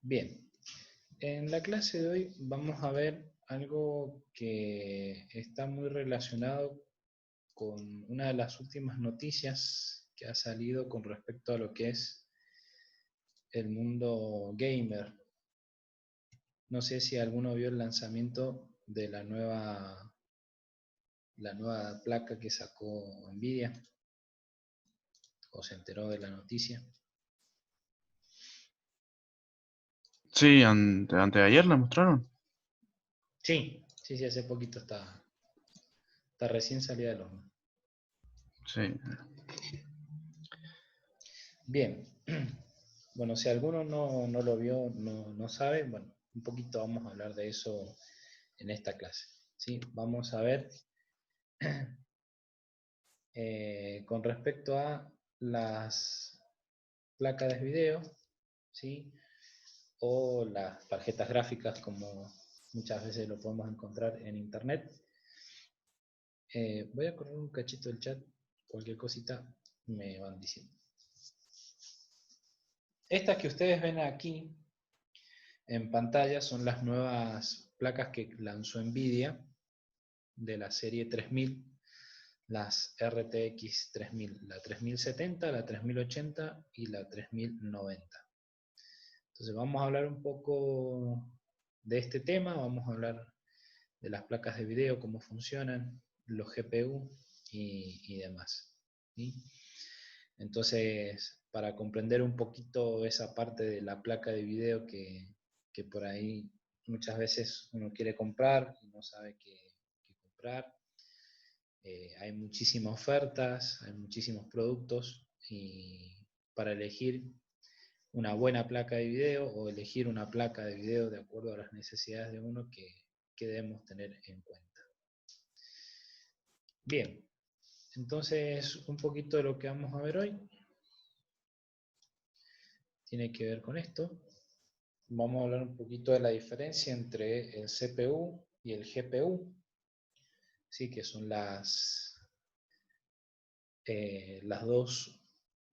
Bien, en la clase de hoy vamos a ver algo que está muy relacionado con una de las últimas noticias que ha salido con respecto a lo que es el mundo gamer. No sé si alguno vio el lanzamiento de la nueva placa que sacó Nvidia o se enteró de la noticia. Sí, anteayer la mostraron. Sí, hace poquito está recién salida del horno. Sí. Bien, bueno, si alguno no lo vio, no sabe, bueno, un poquito vamos a hablar de eso en esta clase. ¿Sí? Vamos a ver con respecto a las placas de video, ¿sí? O las tarjetas gráficas, como muchas veces lo podemos encontrar en internet. Voy a correr un cachito del chat, cualquier cosita me van diciendo. Estas que ustedes ven aquí en pantalla son las nuevas placas que lanzó Nvidia de la serie 3000, las RTX 3000, la 3070, la 3080 y la 3090. Entonces vamos a hablar un poco de este tema, vamos a hablar de las placas de video, cómo funcionan, los GPU y demás. ¿Sí? Entonces, para comprender un poquito esa parte de la placa de video que por ahí muchas veces uno quiere comprar y no sabe qué comprar, hay muchísimas ofertas, hay muchísimos productos y para elegir una buena placa de video o elegir una placa de video de acuerdo a las necesidades de uno que debemos tener en cuenta. Bien, entonces un poquito de lo que vamos a ver hoy tiene que ver con esto. Vamos a hablar un poquito de la diferencia entre el CPU y el GPU, ¿sí? Que son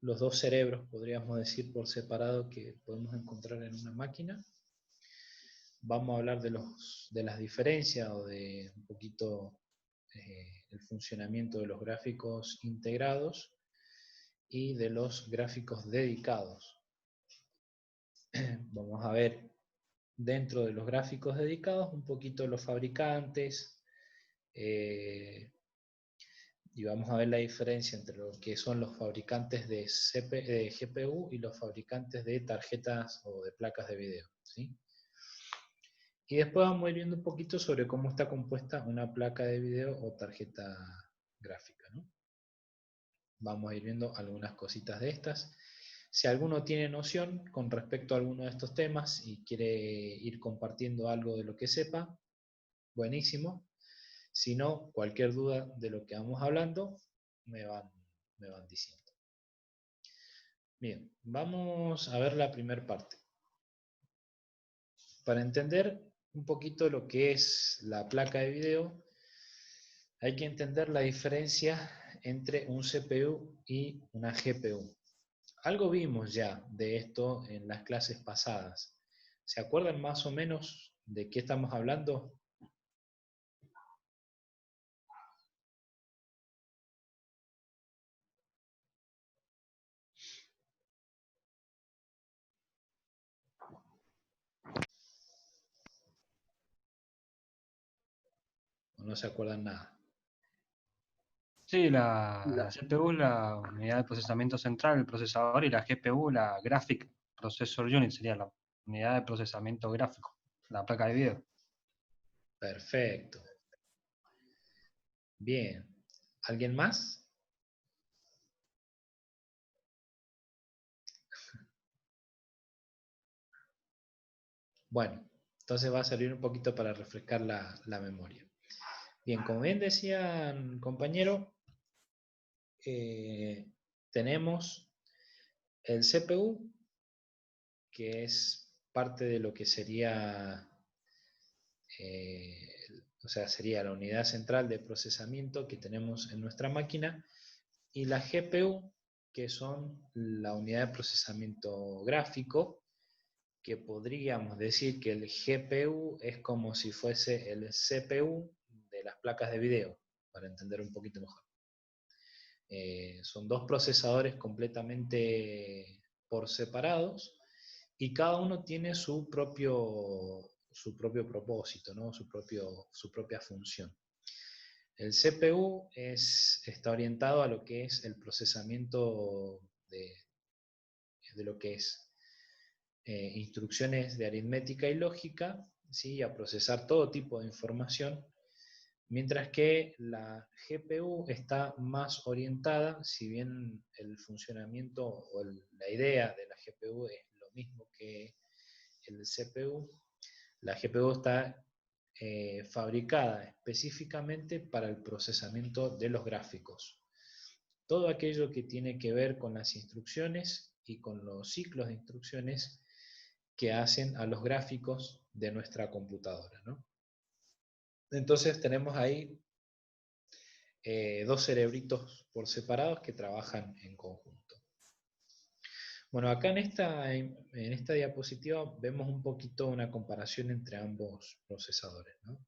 los dos cerebros, podríamos decir por separado, que podemos encontrar en una máquina. Vamos a hablar de las diferencias o de un poquito el funcionamiento de los gráficos integrados y de los gráficos dedicados. Vamos a ver dentro de los gráficos dedicados un poquito los fabricantes, y vamos a ver la diferencia entre lo que son los fabricantes de GPU y los fabricantes de tarjetas o de placas de video, ¿sí? Y después vamos a ir viendo un poquito sobre cómo está compuesta una placa de video o tarjeta gráfica, ¿no? Vamos a ir viendo algunas cositas de estas. Si alguno tiene noción con respecto a alguno de estos temas y quiere ir compartiendo algo de lo que sepa, buenísimo. Si no, cualquier duda de lo que vamos hablando, me van diciendo. Bien, vamos a ver la primera parte. Para entender un poquito lo que es la placa de video, hay que entender la diferencia entre un CPU y una GPU. Algo vimos ya de esto en las clases pasadas. ¿Se acuerdan más o menos de qué estamos hablando? ¿O no se acuerdan nada? Sí, la CPU es la unidad de procesamiento central, el procesador, y la GPU, la Graphic Processor Unit, sería la unidad de procesamiento gráfico, la placa de video. Perfecto. Bien. ¿Alguien más? Bueno, entonces va a servir un poquito para refrescar la memoria. Bien, como bien decían compañero, tenemos el CPU, que es parte de lo que sería, o sea, sería la unidad central de procesamiento que tenemos en nuestra máquina, y la GPU, que son la unidad de procesamiento gráfico, que podríamos decir que el GPU es como si fuese el CPU de las placas de video, para entender un poquito mejor. Son dos procesadores completamente por separados y cada uno tiene su propio propósito, ¿no? su propia función. El CPU está orientado a lo que es el procesamiento de lo que es instrucciones de aritmética y lógica, ¿sí? A procesar todo tipo de información, mientras que la GPU está más orientada, si bien el funcionamiento o la idea de la GPU es lo mismo que el CPU, la GPU está fabricada específicamente para el procesamiento de los gráficos. Todo aquello que tiene que ver con las instrucciones y con los ciclos de instrucciones que hacen a los gráficos de nuestra computadora, ¿no? Entonces tenemos ahí dos cerebritos por separados que trabajan en conjunto. Bueno, acá en esta diapositiva vemos un poquito una comparación entre ambos procesadores, ¿no?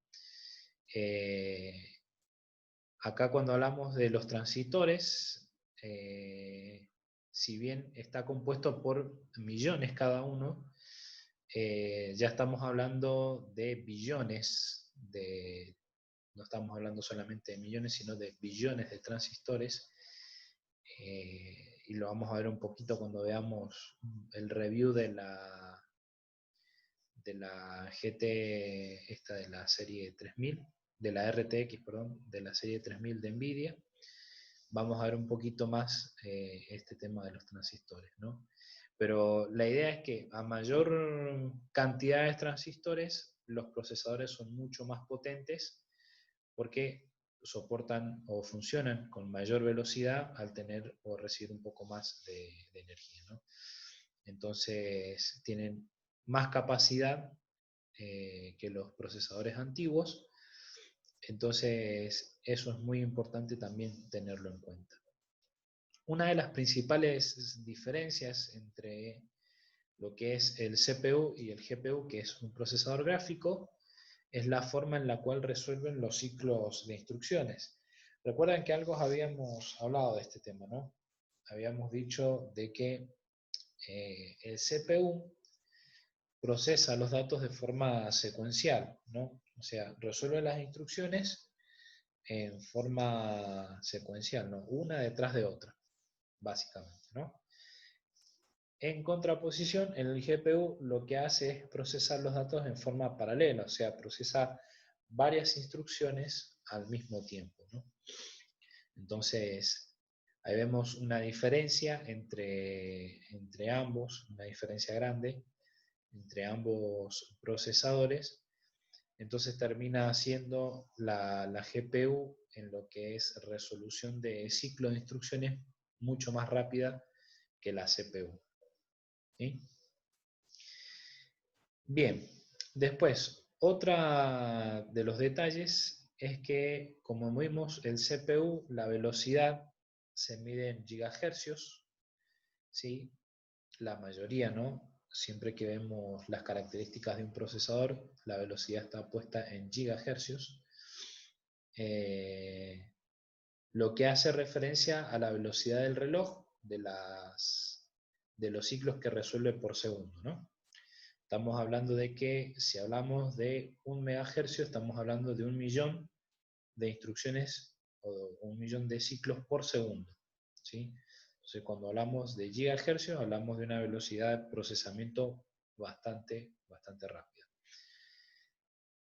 Acá cuando hablamos de los transistores, si bien está compuesto por millones cada uno, ya estamos hablando de billones, no estamos hablando solamente de millones, sino de billones de transistores, y lo vamos a ver un poquito cuando veamos el review de la GT, esta de la serie 3000, de la RTX, perdón, de la serie 3000 de NVIDIA. Vamos a ver un poquito más este tema de los transistores, ¿no? Pero la idea es que a mayor cantidad de transistores, los procesadores son mucho más potentes porque soportan o funcionan con mayor velocidad al tener o recibir un poco más de energía, ¿no? Entonces tienen más capacidad que los procesadores antiguos. Entonces eso es muy importante también tenerlo en cuenta. Una de las principales diferencias entre lo que es el CPU y el GPU, que es un procesador gráfico, es la forma en la cual resuelven los ciclos de instrucciones. Recuerdan que algo habíamos hablado de este tema, ¿no? Habíamos dicho de que el CPU procesa los datos de forma secuencial, ¿no? O sea, resuelve las instrucciones en forma secuencial, ¿no? Una detrás de otra, básicamente, ¿no? En contraposición, el GPU lo que hace es procesar los datos en forma paralela, o sea, procesa varias instrucciones al mismo tiempo, ¿no? Entonces, ahí vemos una diferencia entre ambos, una diferencia grande entre ambos procesadores. Entonces termina siendo la GPU en lo que es resolución de ciclo de instrucciones mucho más rápida que la CPU. ¿Sí? Bien, después, otra de los detalles es que, como vimos, el CPU, la velocidad se mide en gigahercios, ¿sí? La mayoría, ¿no? Siempre que vemos las características de un procesador, la velocidad está puesta en gigahercios, lo que hace referencia a la velocidad del reloj de los ciclos que resuelve por segundo, ¿no? Estamos hablando de que si hablamos de 1 megahercio, estamos hablando de 1 millón de instrucciones o 1 millón de ciclos por segundo, ¿sí? Entonces, cuando hablamos de gigahercios, hablamos de una velocidad de procesamiento bastante rápida.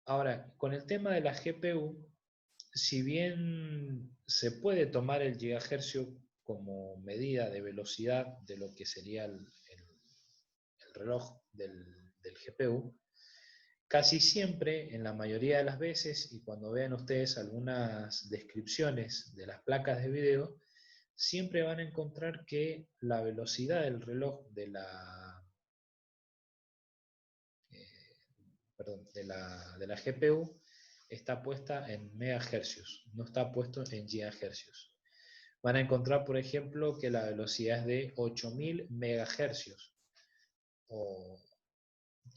Ahora, con el tema de la GPU, si bien se puede tomar el gigahercio como medida de velocidad de lo que sería el reloj del GPU, casi siempre, en la mayoría de las veces, y cuando vean ustedes algunas descripciones de las placas de video, siempre van a encontrar que la velocidad del reloj de la GPU está puesta en megahercios, no está puesto en gigahercios. Van a encontrar, por ejemplo, que la velocidad es de 8000 megahercios o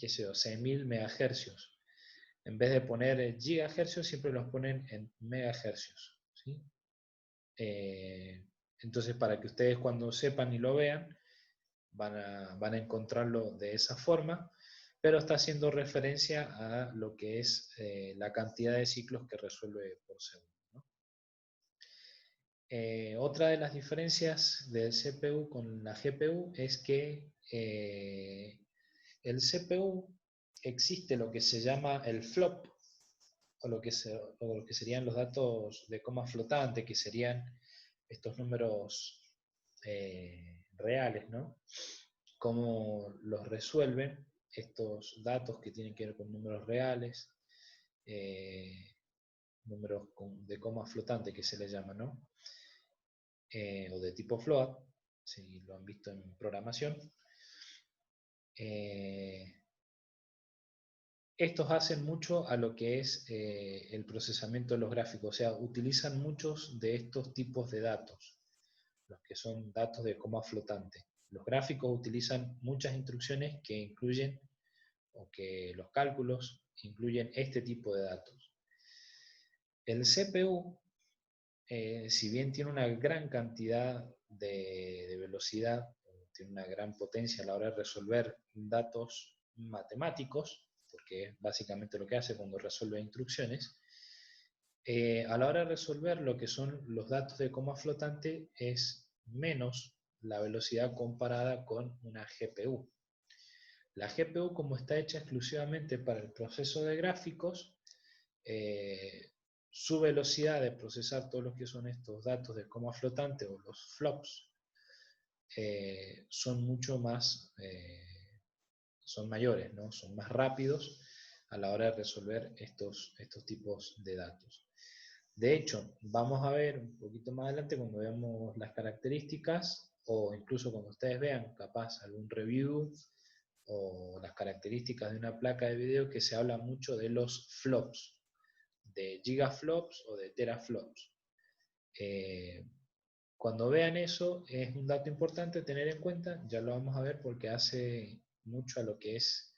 qué sé yo, 6.000 megahercios. En vez de poner gigahercios, siempre los ponen en megahercios, ¿sí? Entonces, para que ustedes cuando sepan y lo vean, van a encontrarlo de esa forma, pero está haciendo referencia a lo que es la cantidad de ciclos que resuelve por segundo, ¿no? Otra de las diferencias del CPU con la GPU es que el CPU existe lo que se llama el flop, o lo que serían los datos de coma flotante, que serían estos números reales, ¿no? Cómo los resuelven estos datos que tienen que ver con números reales, números de coma flotante que se le llama, ¿no? O de tipo float, si lo han visto en programación. Estos hacen mucho a lo que es el procesamiento de los gráficos, o sea, utilizan muchos de estos tipos de datos, los que son datos de coma flotante. Los gráficos utilizan muchas instrucciones que incluyen, o que los cálculos incluyen este tipo de datos. El CPU, si bien tiene una gran cantidad de velocidad, tiene una gran potencia a la hora de resolver datos matemáticos, porque es básicamente lo que hace cuando resuelve instrucciones, a la hora de resolver lo que son los datos de coma flotante es menos la velocidad comparada con una GPU. La GPU, como está hecha exclusivamente para el proceso de gráficos, su velocidad de procesar todos los que son estos datos de coma flotante o los flops son mucho más, son mayores, ¿no? Son más rápidos a la hora de resolver estos tipos de datos. De hecho, vamos a ver un poquito más adelante cuando veamos las características, o incluso cuando ustedes vean capaz algún review o las características de una placa de video, que se habla mucho de los flops, de gigaflops o de teraflops. Cuando vean eso, es un dato importante tener en cuenta, ya lo vamos a ver porque hace mucho a lo que es,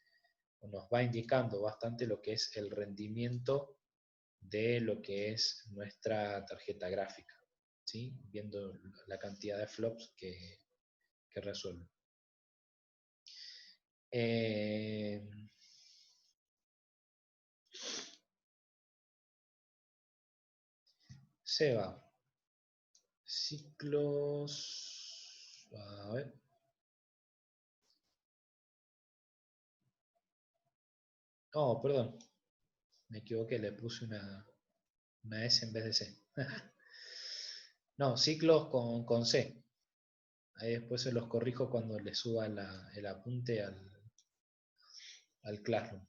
o nos va indicando bastante lo que es el rendimiento de lo que es nuestra tarjeta gráfica, ¿sí? Viendo la cantidad de flops que resuelve. Seba, ciclos, a ver. Oh, perdón, me equivoqué, le puse una S en vez de C. No, ciclos con C. Ahí después se los corrijo cuando le suba el apunte al Classroom.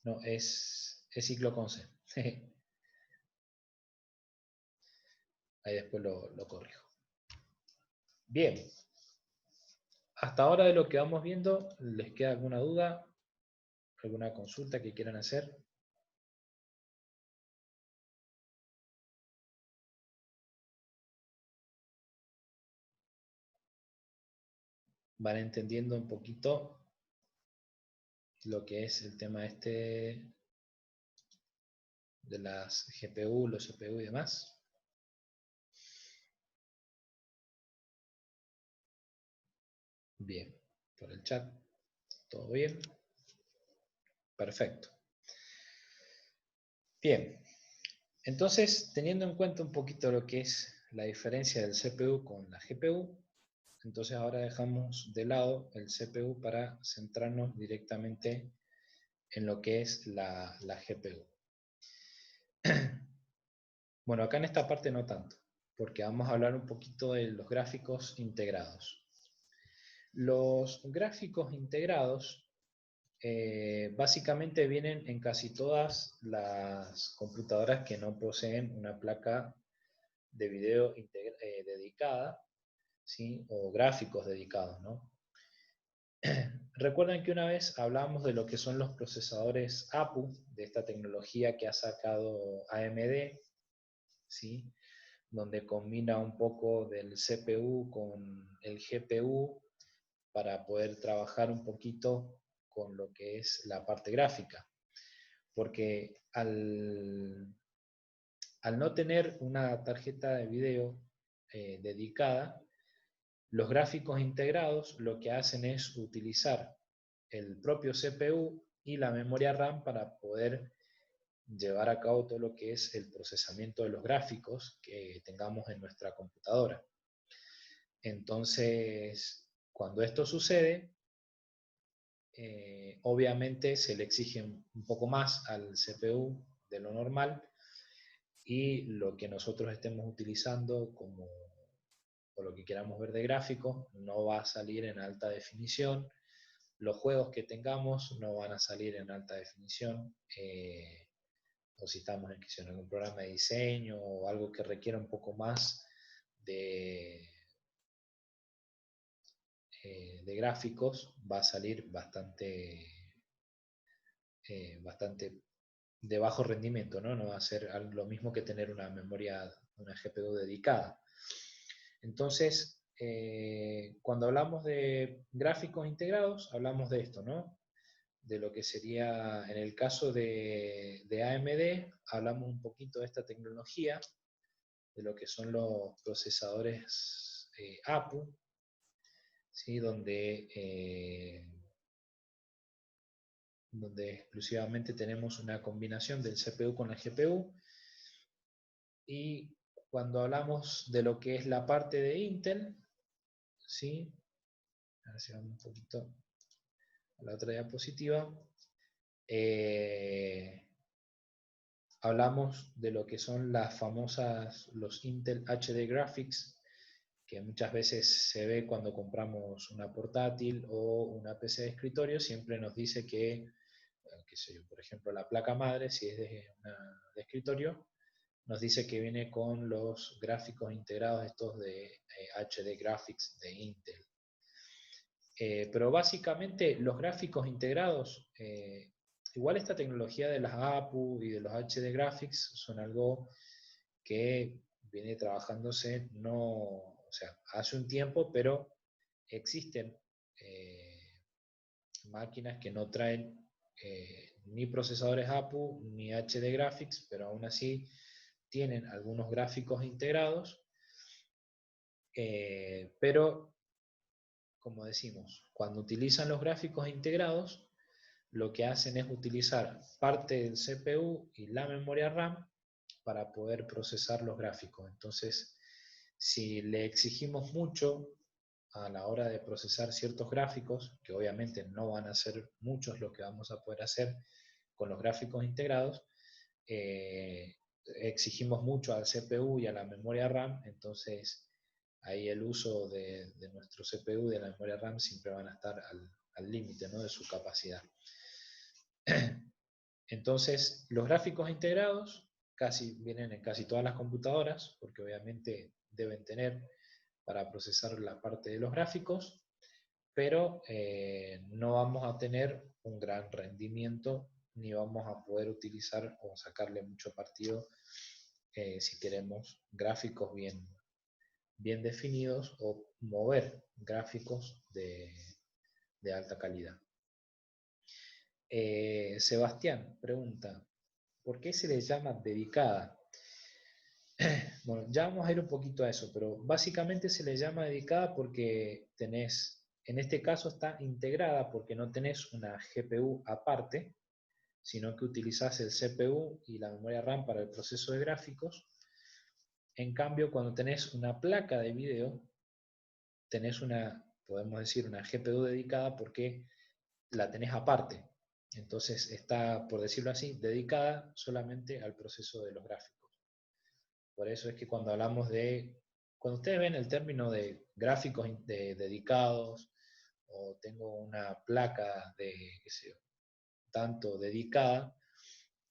No, es ciclo con C. Ahí después lo corrijo. Bien. Hasta ahora de lo que vamos viendo, ¿les queda alguna duda? ¿Alguna consulta que quieran hacer? ¿Van entendiendo un poquito lo que es el tema este de las GPU, los CPU y demás? Bien, por el chat, ¿todo bien? Perfecto. Bien, entonces, teniendo en cuenta un poquito lo que es la diferencia del CPU con la GPU, entonces ahora dejamos de lado el CPU para centrarnos directamente en lo que es la GPU. Bueno, acá en esta parte no tanto, porque vamos a hablar un poquito de los gráficos integrados. Los gráficos integrados básicamente vienen en casi todas las computadoras que no poseen una placa de video dedicada, ¿sí? O gráficos dedicados, ¿no? Recuerden que una vez hablábamos de lo que son los procesadores APU, de esta tecnología que ha sacado AMD, ¿sí? Donde combina un poco del CPU con el GPU para poder trabajar un poquito con lo que es la parte gráfica. Porque al no tener una tarjeta de video dedicada, los gráficos integrados lo que hacen es utilizar el propio CPU y la memoria RAM para poder llevar a cabo todo lo que es el procesamiento de los gráficos que tengamos en nuestra computadora. Entonces, cuando esto sucede, obviamente se le exige un poco más al CPU de lo normal, y lo que nosotros estemos utilizando como, o lo que queramos ver de gráfico, no va a salir en alta definición. Los juegos que tengamos no van a salir en alta definición, o si estamos en algún programa de diseño o algo que requiera un poco más de, de gráficos, va a salir bastante de bajo rendimiento, ¿no? No va a ser lo mismo que tener una memoria, una GPU dedicada. Entonces, cuando hablamos de gráficos integrados, hablamos de esto, ¿no? De lo que sería, en el caso de AMD, hablamos un poquito de esta tecnología, de lo que son los procesadores APU, ¿sí? Donde exclusivamente tenemos una combinación del CPU con la GPU. Y cuando hablamos de lo que es la parte de Intel, ¿sí? A ver si vamos un poquito a la otra diapositiva. Hablamos de lo que son las famosas, los Intel HD Graphics, que muchas veces se ve cuando compramos una portátil o una PC de escritorio. Siempre nos dice que, qué sé yo, por ejemplo, la placa madre, si es de escritorio, nos dice que viene con los gráficos integrados estos de HD Graphics de Intel. Pero básicamente los gráficos integrados, igual esta tecnología de las APU y de los HD Graphics son algo que viene trabajándose, no, o sea, hace un tiempo, pero existen máquinas que no traen ni procesadores APU ni HD Graphics, pero aún así tienen algunos gráficos integrados, pero como decimos, cuando utilizan los gráficos integrados, lo que hacen es utilizar parte del CPU y la memoria RAM para poder procesar los gráficos. Entonces, si le exigimos mucho a la hora de procesar ciertos gráficos, que obviamente no van a ser muchos lo que vamos a poder hacer con los gráficos integrados, exigimos mucho al CPU y a la memoria RAM, entonces ahí el uso de nuestro CPU y de la memoria RAM siempre van a estar al límite, ¿no?, de su capacidad. Entonces, los gráficos integrados vienen en casi todas las computadoras, porque obviamente deben tener para procesar la parte de los gráficos, pero no vamos a tener un gran rendimiento, ni vamos a poder utilizar o sacarle mucho partido si queremos gráficos bien definidos o mover gráficos de alta calidad. Sebastián pregunta, ¿por qué se le llama dedicada? Bueno, ya vamos a ir un poquito a eso, pero básicamente se le llama dedicada porque tenés, en este caso está integrada porque no tenés una GPU aparte, sino que utilizás el CPU y la memoria RAM para el proceso de gráficos. En cambio, cuando tenés una placa de video, tenés podemos decir, una GPU dedicada porque la tenés aparte. Entonces está, por decirlo así, dedicada solamente al proceso de los gráficos. Por eso es que cuando hablamos cuando ustedes ven el término de gráficos dedicados, o tengo una placa de, qué sé yo, tanto dedicada,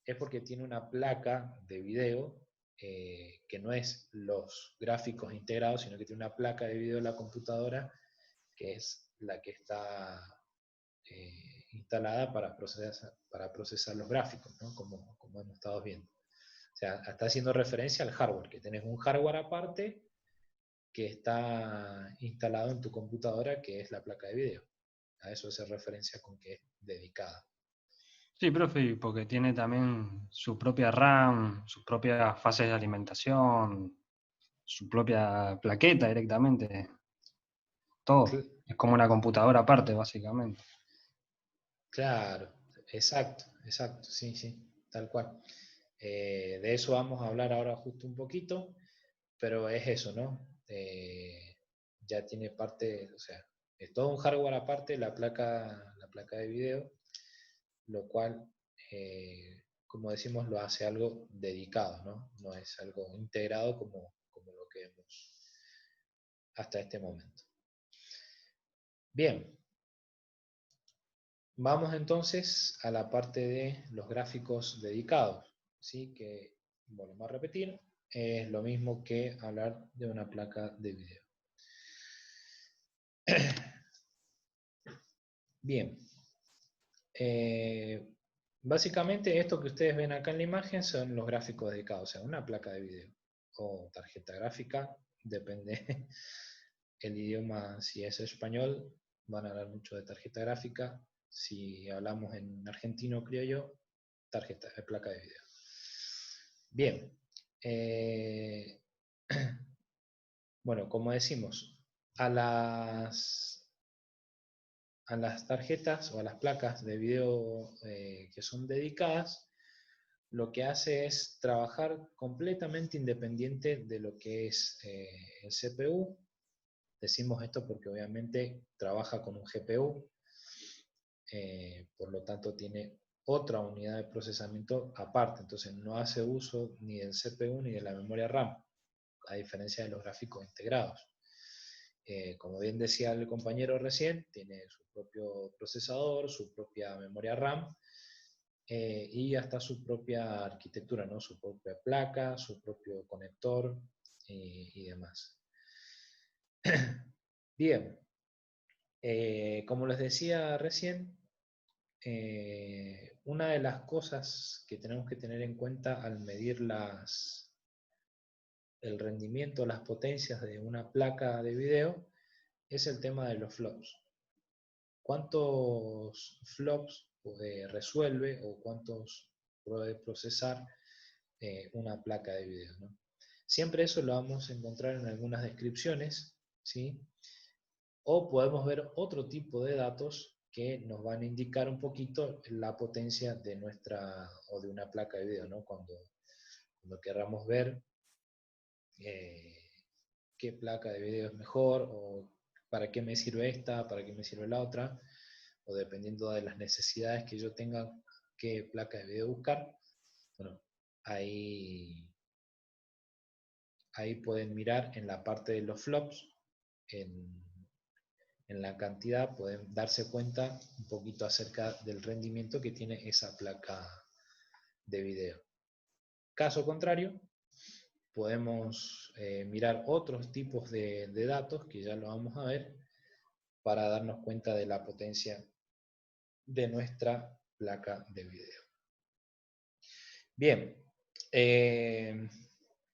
es porque tiene una placa de video que no es los gráficos integrados, sino que tiene una placa de video en la computadora que es la que está instalada para procesar los gráficos, ¿no?, como hemos estado viendo. O sea, está haciendo referencia al hardware, que tenés un hardware aparte que está instalado en tu computadora, que es la placa de video. A eso hace referencia con que es dedicada. Sí, profe, porque tiene también su propia RAM, sus propias fases de alimentación, su propia plaqueta directamente, todo. Es como una computadora aparte, básicamente. Claro, exacto, sí, sí, tal cual. De eso vamos a hablar ahora justo un poquito, pero es eso, ¿no? Ya tiene parte, o sea, es todo un hardware aparte, la placa de video, lo cual, como decimos, lo hace algo dedicado, ¿no? No es algo integrado como lo que vemos hasta este momento. Bien, vamos entonces a la parte de los gráficos dedicados, ¿sí? Que, volvemos a repetir, es lo mismo que hablar de una placa de video. Bien, básicamente esto que ustedes ven acá en la imagen son los gráficos dedicados, o sea, una placa de video o tarjeta gráfica, depende el idioma, si es español, van a hablar mucho de tarjeta gráfica, si hablamos en argentino criollo, placa de video. Bien, bueno, como decimos, a las tarjetas o a las placas de video que son dedicadas, lo que hace es trabajar completamente independiente de lo que es el CPU. Decimos esto porque obviamente trabaja con un GPU, por lo tanto tiene otra unidad de procesamiento aparte, entonces no hace uso ni del CPU ni de la memoria RAM, a diferencia de los gráficos integrados. Como bien decía el compañero recién, tiene su propio procesador, su propia memoria RAM, y hasta su propia arquitectura, ¿no? Su propia placa, su propio conector y demás. Bien, como les decía recién, una de las cosas que tenemos que tener en cuenta al medir el rendimiento, las potencias de una placa de video, es el tema de los flops. ¿Cuántos flops resuelve o cuántos puede procesar una placa de video, ¿no? Siempre eso lo vamos a encontrar en algunas descripciones, ¿sí? O podemos ver otro tipo de datos que nos van a indicar un poquito la potencia de nuestra o de una placa de video, ¿no? Cuando queramos ver qué placa de video es mejor, o para qué me sirve esta, para qué me sirve la otra, o dependiendo de las necesidades que yo tenga, qué placa de video buscar. Bueno, ahí pueden mirar en la parte de los flops, en la cantidad, pueden darse cuenta un poquito acerca del rendimiento que tiene esa placa de video. Caso contrario, podemos mirar otros tipos de datos, que ya lo vamos a ver, para darnos cuenta de la potencia de nuestra placa de video. Bien,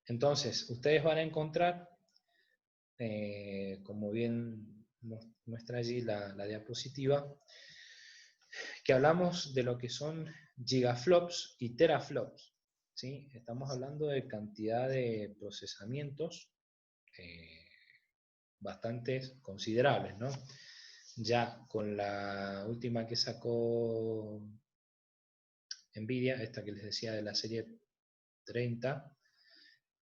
entonces ustedes van a encontrar, como bien muestra allí la diapositiva, que hablamos de lo que son gigaflops y teraflops, ¿sí? Estamos hablando de cantidad de procesamientos bastante considerables, ¿no? Ya con la última que sacó Nvidia, esta que les decía de la serie 30,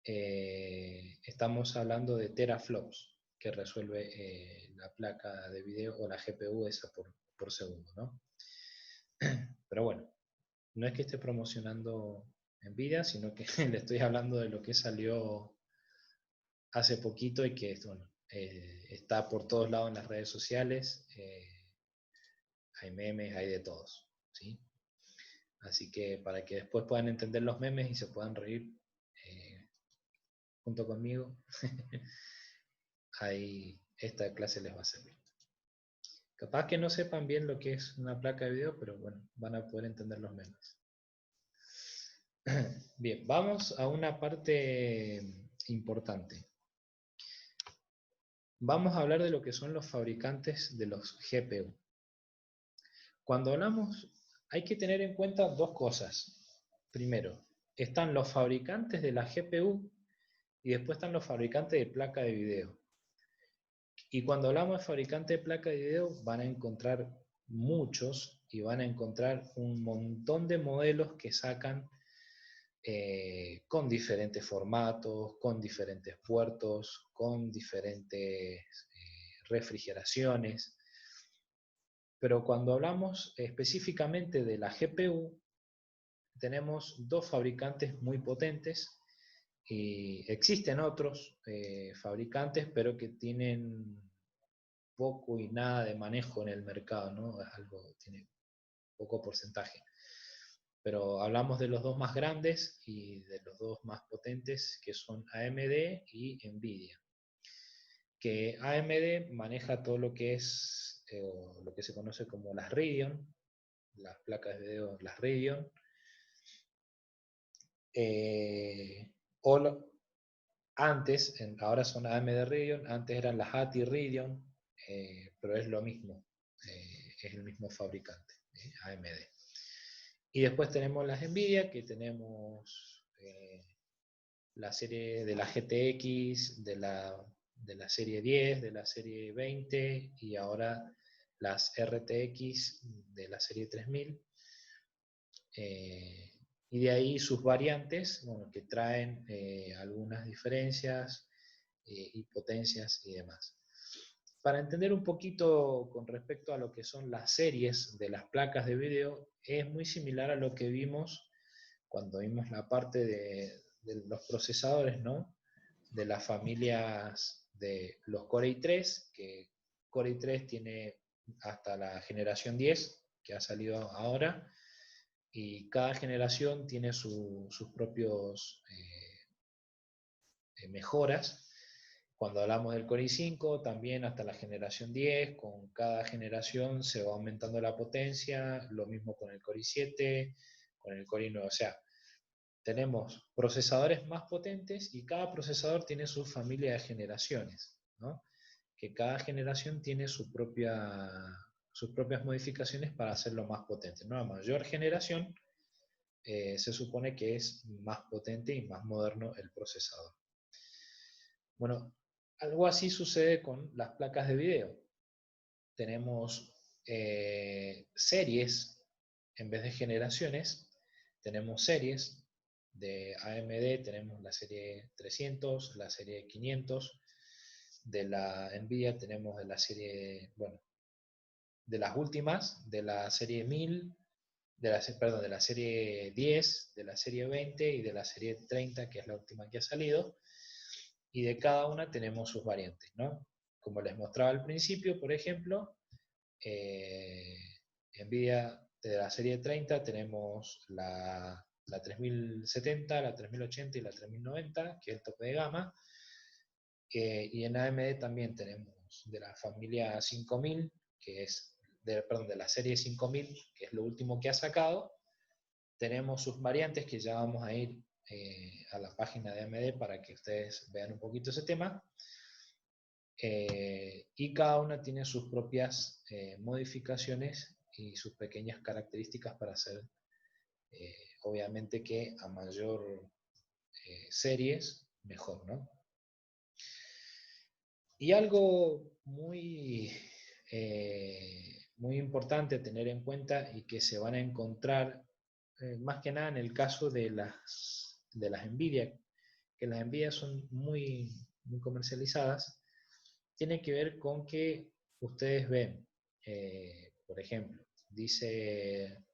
estamos hablando de teraflops que resuelve la placa de video o la GPU esa por segundo, ¿no? Pero bueno, no es que esté promocionando Nvidia, sino que le estoy hablando de lo que salió hace poquito y que bueno, está por todos lados en las redes sociales. Hay memes, hay de todos, ¿sí? Así que para que después puedan entender los memes y se puedan reír junto conmigo, ahí esta clase les va a servir. Capaz que no sepan bien lo que es una placa de video, pero bueno, van a poder entender los memes. Bien, vamos a una parte importante. vamos a hablar de lo que son los fabricantes de los GPU. Cuando hablamos, hay que tener en cuenta dos cosas. Primero, están los fabricantes de la GPU y después están los fabricantes de placa de video. Y cuando hablamos de fabricante de placa de video, van a encontrar muchos y van a encontrar un montón de modelos que sacan con diferentes formatos, con diferentes puertos, con diferentes refrigeraciones. Pero cuando hablamos específicamente de la GPU, tenemos dos fabricantes muy potentes y existen otros fabricantes, pero que tienen poco y nada de manejo en el mercado, ¿no? Es algo, tiene poco porcentaje. Pero hablamos de los dos más grandes y de los dos más potentes, que son AMD y Nvidia. Que AMD maneja todo lo que es, lo que se conoce como las Radeon, las placas de video, las Radeon, antes, ahora son AMD Radeon, antes eran las ATI Radeon, pero es lo mismo, es el mismo fabricante, AMD. Y después tenemos las Nvidia, que tenemos la serie de la GTX, de la serie 10, de la serie 20 y ahora las RTX de la serie 3000. Y de ahí sus variantes, bueno, que traen algunas diferencias y potencias y demás. Para entender un poquito con respecto a lo que son las series de las placas de video, es muy similar a lo que vimos cuando vimos la parte de los procesadores, ¿no? De las familias de los Core i3, que Core i3 tiene hasta la generación 10, que ha salido ahora, y cada generación tiene sus propios mejoras. Cuando hablamos del Core i5, también hasta la generación 10, con cada generación se va aumentando la potencia, lo mismo con el Core i7, con el Core i9, o sea, tenemos procesadores más potentes y cada procesador tiene su familia de generaciones, ¿no? Que cada generación tiene sus propias modificaciones para hacerlo más potente, ¿no? A mayor generación se supone que es más potente y más moderno el procesador. Bueno, algo así sucede con las placas de video. Tenemos series en vez de generaciones, tenemos series de AMD, tenemos la serie 300, la serie 500, de la Nvidia tenemos de la serie, bueno, de las últimas, de la serie 1000, de la serie 10, de la serie 20 y de la serie 30, que es la última que ha salido, y de cada una tenemos sus variantes, ¿no? Como les mostraba al principio, por ejemplo, Nvidia de la serie 30 tenemos la 3070, la 3080 y la 3090, que es el tope de gama, y en AMD también tenemos de la familia 5000, que es, de la serie 5000, que es lo último que ha sacado. Tenemos sus variantes, que ya vamos a ir a la página de AMD para que ustedes vean un poquito ese tema. Y cada una tiene sus propias modificaciones y sus pequeñas características para hacer, obviamente que a mayor series, mejor, ¿no? Y algo muy importante a tener en cuenta y que se van a encontrar más que nada en el caso de las Nvidia, que las Nvidia son muy comercializadas, tiene que ver con que ustedes ven, por ejemplo, dice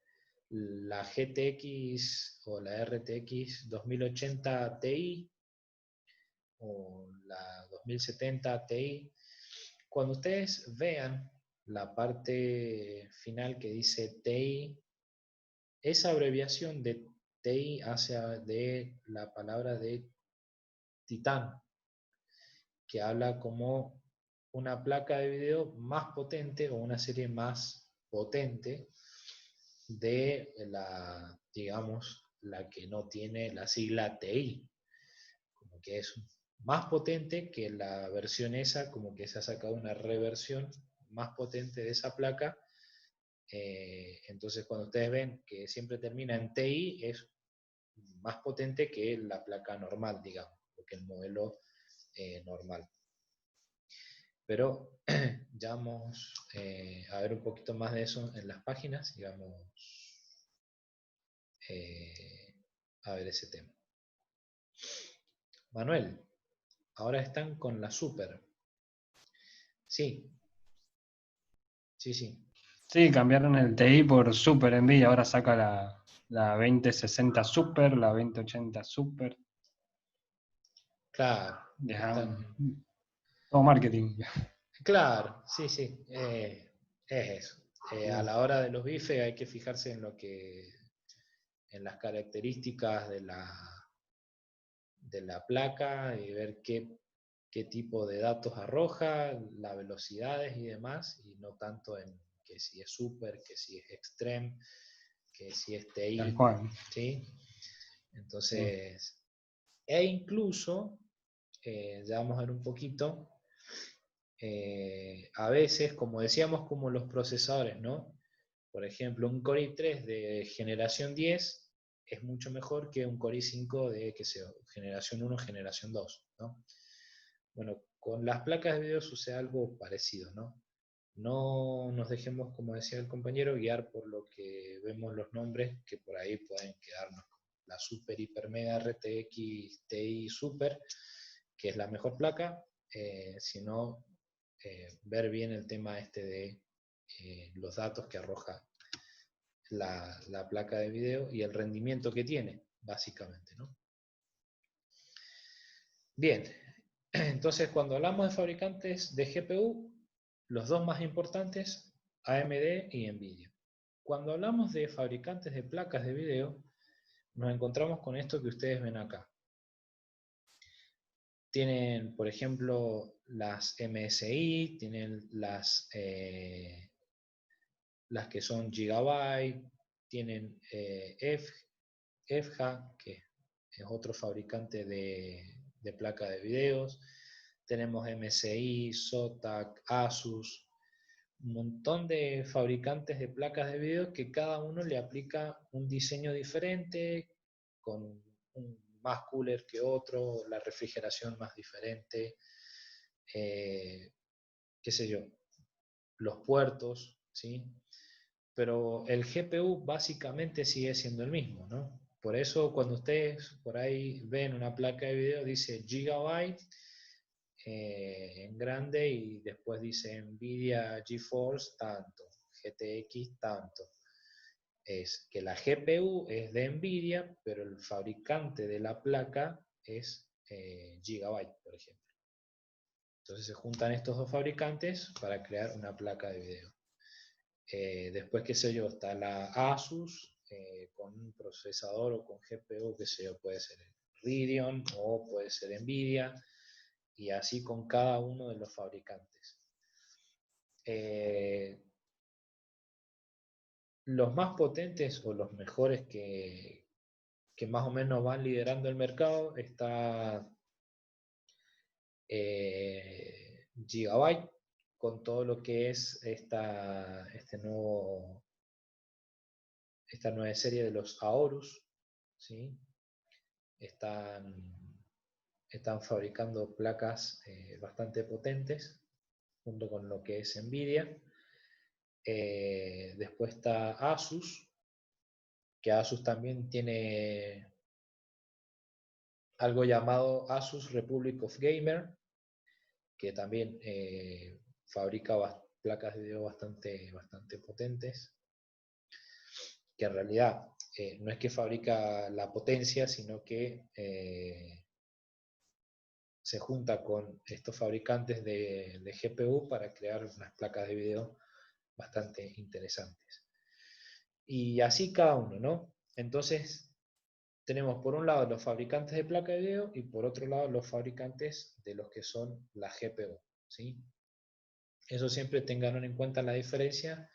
la GTX o la RTX 2080 Ti o la 2070 Ti. Cuando ustedes vean la parte final que dice Ti, esa abreviación de Ti hace de la palabra de Titán, que habla como una placa de video más potente o una serie más potente de la, digamos, la que no tiene la sigla TI, como que es más potente que la versión esa, como que se ha sacado una reversión más potente de esa placa. Entonces cuando ustedes ven que siempre termina en TI, es más potente que la placa normal, digamos, o que el modelo normal. Pero ya vamos a ver un poquito más de eso en las páginas y vamos a ver ese tema. Manuel, ahora están con la Super. Sí, sí, sí. Sí, cambiaron el TI por Super Nvidia, ahora saca la 2060 Super, la 2080 Super. Claro, Dejaron están. todo marketing. Claro, sí, sí. Es eso. A Sí. la hora de los bifes hay que fijarse en las características de la placa y ver qué tipo de datos arroja, las velocidades y demás, y no tanto en que si es super, que si es extreme, que si es Tal TI, cual. ¿sí? Sí. Entonces, e incluso, ya vamos a ver un poquito, a veces, como decíamos, como los procesadores, ¿no? Por ejemplo, un Core i3 de generación 10 es mucho mejor que un Core i5 de, qué sé yo, generación 1, generación 2, ¿no? Bueno, con las placas de video sucede algo parecido, ¿no? No nos dejemos, como decía el compañero, guiar por lo que vemos los nombres, que por ahí pueden quedarnos como la Super Hiper Mega RTX TI Super, que es la mejor placa, sino ver bien el tema este de los datos que arroja la placa de video y el rendimiento que tiene, básicamente, ¿no? Bien, entonces cuando hablamos de fabricantes de GPU, los dos más importantes, AMD y Nvidia. Cuando hablamos de fabricantes de placas de video, nos encontramos con esto que ustedes ven acá. Tienen, por ejemplo, las MSI, tienen las que son Gigabyte, tienen EFHA, que es otro fabricante de placa de videos. Tenemos MSI, Zotac, Asus, un montón de fabricantes de placas de video que cada uno le aplica un diseño diferente, con más cooler que otro, la refrigeración más diferente, qué sé yo, los puertos, ¿sí? Pero el GPU básicamente sigue siendo el mismo, ¿no? Por eso cuando ustedes por ahí ven una placa de video dice Gigabyte en grande y después dice Nvidia GeForce tanto, GTX tanto. Es que la GPU es de Nvidia, pero el fabricante de la placa es Gigabyte, por ejemplo. Entonces se juntan estos dos fabricantes para crear una placa de video. Después, qué sé yo, está la Asus con un procesador o con GPU, qué sé yo, puede ser Radeon o puede ser Nvidia, y así con cada uno de los fabricantes. Los más potentes o los mejores que más o menos van liderando el mercado está Gigabyte con todo lo que es esta nueva serie de los Aorus, ¿sí? Están, están fabricando placas bastante potentes junto con lo que es Nvidia. Después está Asus, que Asus también tiene algo llamado Asus Republic of Gamer, que también fabrica placas de video bastante potentes, que en realidad no es que fabrica la potencia, sino que se junta con estos fabricantes de GPU para crear unas placas de video bastante interesantes. Y así cada uno, ¿no? Entonces, tenemos por un lado los fabricantes de placa de video y por otro lado los fabricantes de los que son la GPU, ¿sí? Eso siempre tengan en cuenta la diferencia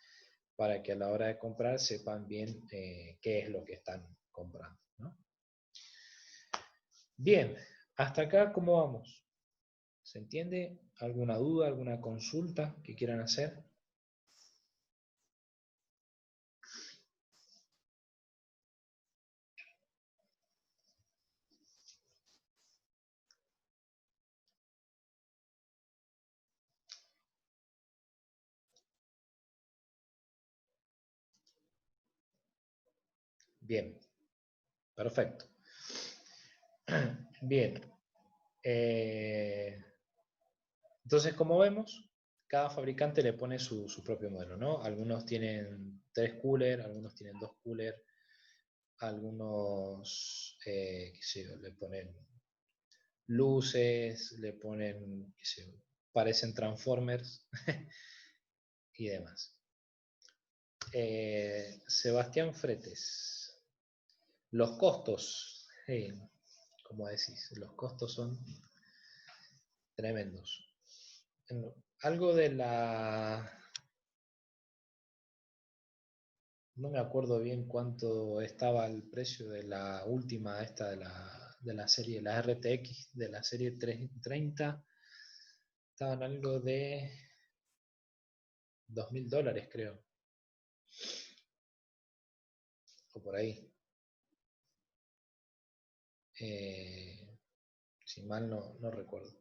para que a la hora de comprar sepan bien qué es lo que están comprando, ¿no? Bien, ¿Hasta acá cómo vamos? ¿Se entiende? ¿Alguna duda, alguna consulta que quieran hacer? Bien, perfecto. Bien. Entonces, como vemos, cada fabricante le pone su propio modelo, ¿no? Algunos tienen 3 coolers, algunos tienen 2 coolers, algunos qué sé yo, le ponen luces, le ponen, qué sé yo, parecen Transformers y demás. Sebastián Fretes. Los costos, como decís, los costos son tremendos. Algo de la... No me acuerdo bien cuánto estaba el precio de la última esta de la serie, la RTX, de la serie 30. Estaban algo de $2.000, creo. O por ahí. Si mal no recuerdo.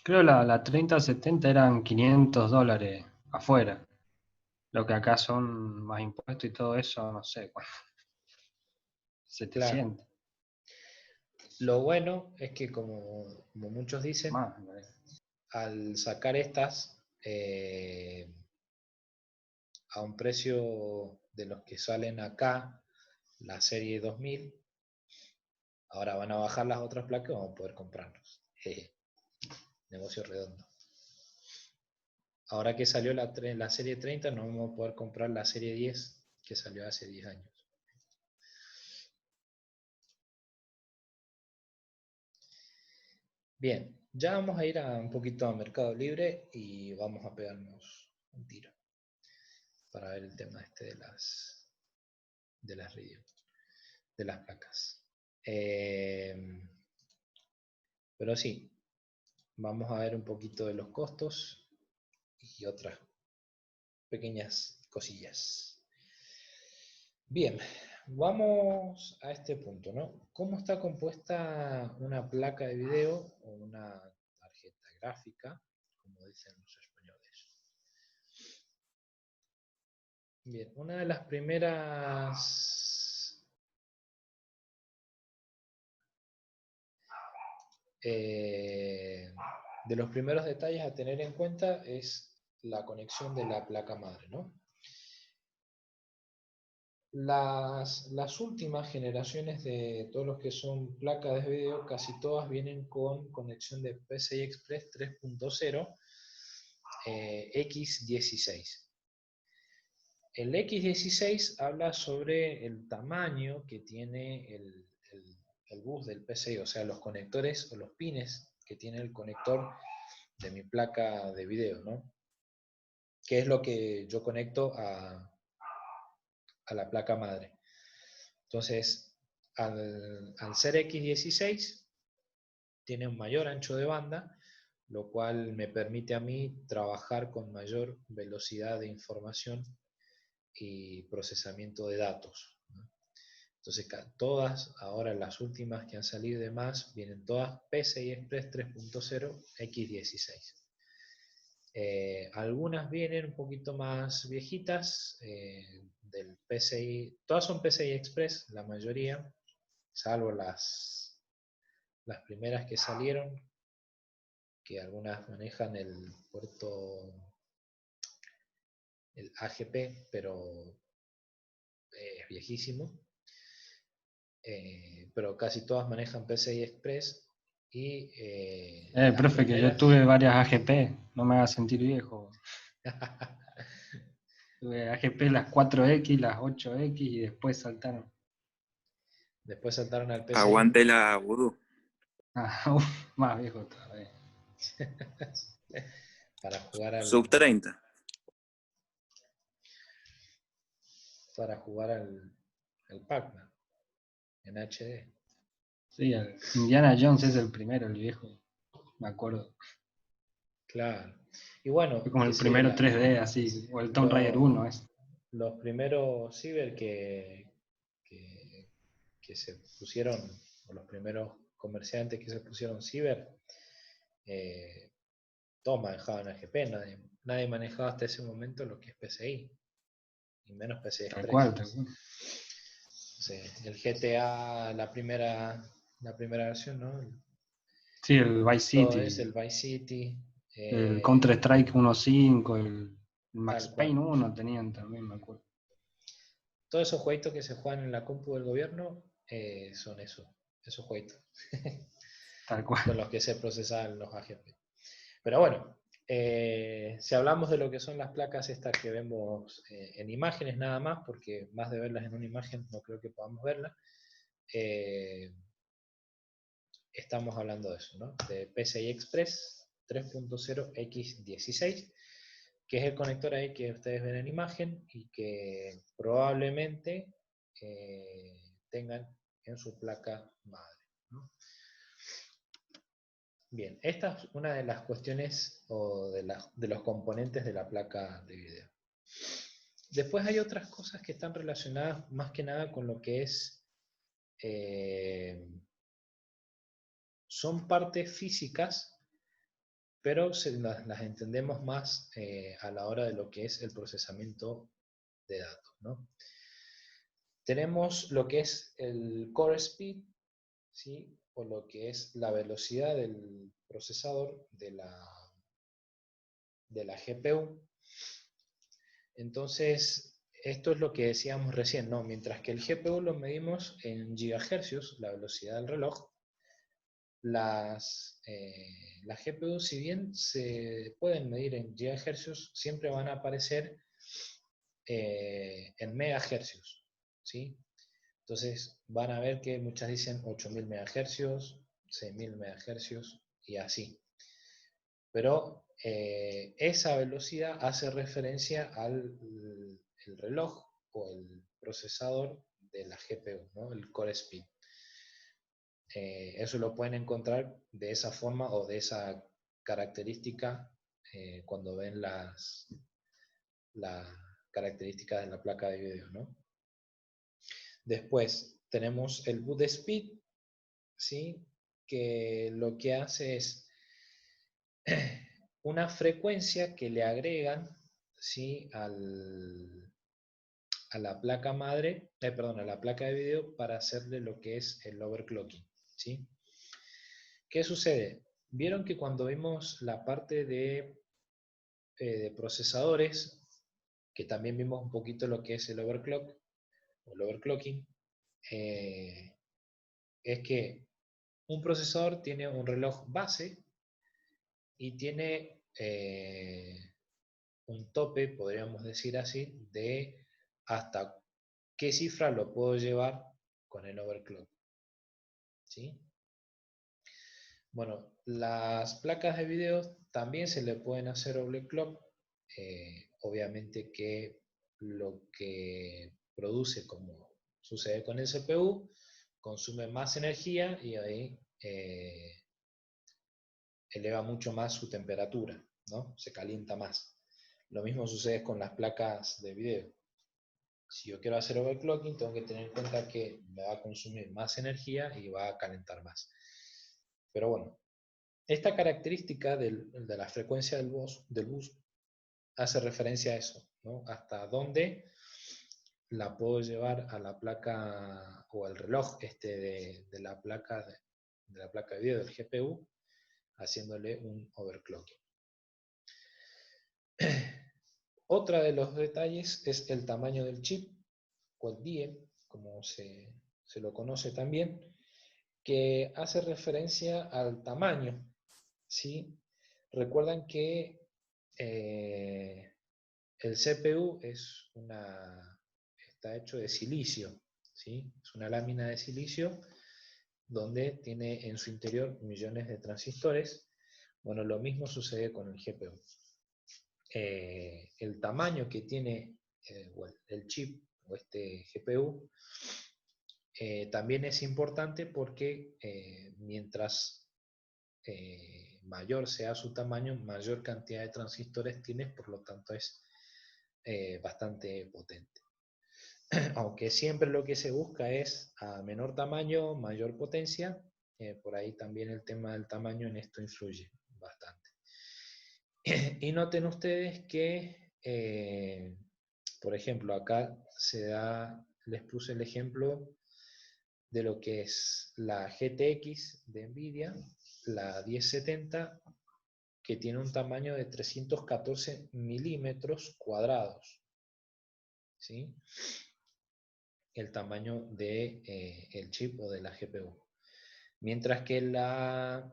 Creo la 3070 eran $500 afuera. Lo que acá son más impuestos y todo eso, no sé, Claro. 700 Lo bueno es que como muchos dicen, más, me parece. al sacar estas a un precio de los que salen acá, la serie 2000, ahora van a bajar las otras placas y vamos a poder comprarlos. Negocio redondo. Ahora que salió la serie 30, no vamos a poder comprar la serie 10 que salió hace 10 años. Bien, ya vamos a ir un poquito a Mercado Libre y vamos a pegarnos un tiro para ver el tema este de las radios, de las placas. Pero sí, vamos a ver un poquito de los costos y otras pequeñas cosillas. Bien, vamos a este punto, ¿no? ¿Cómo está compuesta una placa de video o una tarjeta gráfica, como dicen los españoles? Bien, una de las primeras de los primeros detalles a tener en cuenta es la conexión de la placa madre, ¿no? Las últimas generaciones de todos los que son placas de video, casi todas vienen con conexión de PCI Express 3.0 X16. El X16 habla sobre el tamaño que tiene el bus del PCI, o sea, los conectores o los pines que tiene el conector de mi placa de video, ¿no? Que es lo que yo conecto a la placa madre. Entonces, al ser X16, tiene un mayor ancho de banda, lo cual me permite a mí trabajar con mayor velocidad de información y procesamiento de datos, ¿no? Entonces, todas, ahora las últimas que han salido de más, vienen todas PCI Express 3.0 X16. Algunas vienen un poquito más viejitas, del PCI, todas son PCI Express, la mayoría, salvo las primeras que salieron, que algunas manejan el puerto, el AGP, pero es viejísimo. Pero casi todas manejan PCI Express y las Profe, que yo primeras... tuve varias AGP, no me haga sentir viejo. Tuve AGP las 4X, las 8X y después saltaron. Después saltaron al PCI. Aguante la vudú. Ah, más viejo todavía. Para jugar Sub 30. al Pac-Man en HD. Sí, el Indiana Jones es el primero, el viejo, me acuerdo. Claro. Y Fue bueno, como qué el sé yo, primero 3D, así, o el Tomb Raider los, 1, es los primeros ciber que, que se pusieron, o los primeros comerciantes que se pusieron ciber, eh, todos manejaban AGP, nadie manejaba hasta ese momento lo que es PCI, y menos PCI tal cual, Express. tal cual. Sí, el GTA, la primera versión, ¿no? Sí, el Vice Todo es City, el Vice City, el Counter-Strike 1.5, el tal Max cual. Payne 1 tenían también, me acuerdo. Todos esos jueguitos que se juegan en la compu del gobierno son esos jueguitos Tal cual. con los que se procesaban los AGP. Pero bueno, si hablamos de lo que son las placas estas que vemos en imágenes nada más, porque más de verlas en una imagen no creo que podamos verlas, estamos hablando de eso, ¿no? De PCI Express 3.0x16, que es el conector ahí que ustedes ven en imagen y que probablemente tengan en su placa madre, ¿no? Bien, esta es una de las cuestiones o de los componentes de la placa de video. Después hay otras cosas que están relacionadas más que nada con lo que es, son partes físicas, pero las entendemos más a la hora de lo que es el procesamiento de datos, ¿no? Tenemos lo que es el core speed, ¿sí? O lo que es la velocidad del procesador de la GPU. Entonces, esto es lo que decíamos recién, ¿no? Mientras que el GPU lo medimos en gigahercios, la velocidad del reloj, las GPU, si bien se pueden medir en gigahercios, siempre van a aparecer en megahercios, ¿sí? Entonces van a ver que muchas dicen 8000 megahercios, 6000 megahercios y así. Pero esa velocidad hace referencia al el reloj o el procesador de la GPU, ¿no? El core speed. Eso lo pueden encontrar de esa forma o de esa característica cuando ven las características de la placa de video, ¿no? Después tenemos el boot speed, ¿sí? Que lo que hace es una frecuencia que le agregan, ¿sí? A la placa madre, perdón, a la placa de video para hacerle lo que es el overclocking, ¿sí? ¿Qué sucede? Vieron que cuando vimos la parte de procesadores, que también vimos un poquito lo que es el overclock o el overclocking, eh, es que un procesador tiene un reloj base y tiene un tope, podríamos decir así, de hasta qué cifra lo puedo llevar con el overclock, ¿sí? Bueno, las placas de video también se le pueden hacer overclock, obviamente que lo que produce, como sucede con el CPU, consume más energía y ahí eleva mucho más su temperatura, ¿no? Se calienta más. Lo mismo sucede con las placas de video. Si yo quiero hacer overclocking, tengo que tener en cuenta que me va a consumir más energía y va a calentar más. Pero bueno, esta característica de la frecuencia del bus hace referencia a eso, ¿no? Hasta dónde la puedo llevar a la placa o al reloj de la placa de la placa de video del GPU, haciéndole un overclocking. Otra de los detalles es el tamaño del chip, o el DIE, como se lo conoce también, que hace referencia al tamaño, ¿sí? Recuerdan que el CPU está hecho de silicio, ¿sí? Es una lámina de silicio donde tiene en su interior millones de transistores. Bueno, lo mismo sucede con el GPU. El tamaño que tiene el chip o este GPU también es importante porque mientras mayor sea su tamaño, mayor cantidad de transistores tienes, por lo tanto es bastante potente. Aunque siempre lo que se busca es a menor tamaño, mayor potencia, por ahí también el tema del tamaño en esto influye bastante. Y noten ustedes que, por ejemplo, acá les puse el ejemplo de lo que es la GTX de NVIDIA, la 1070, que tiene un tamaño de 314 milímetros cuadrados, ¿sí? El tamaño del el chip o de la GPU. Mientras que la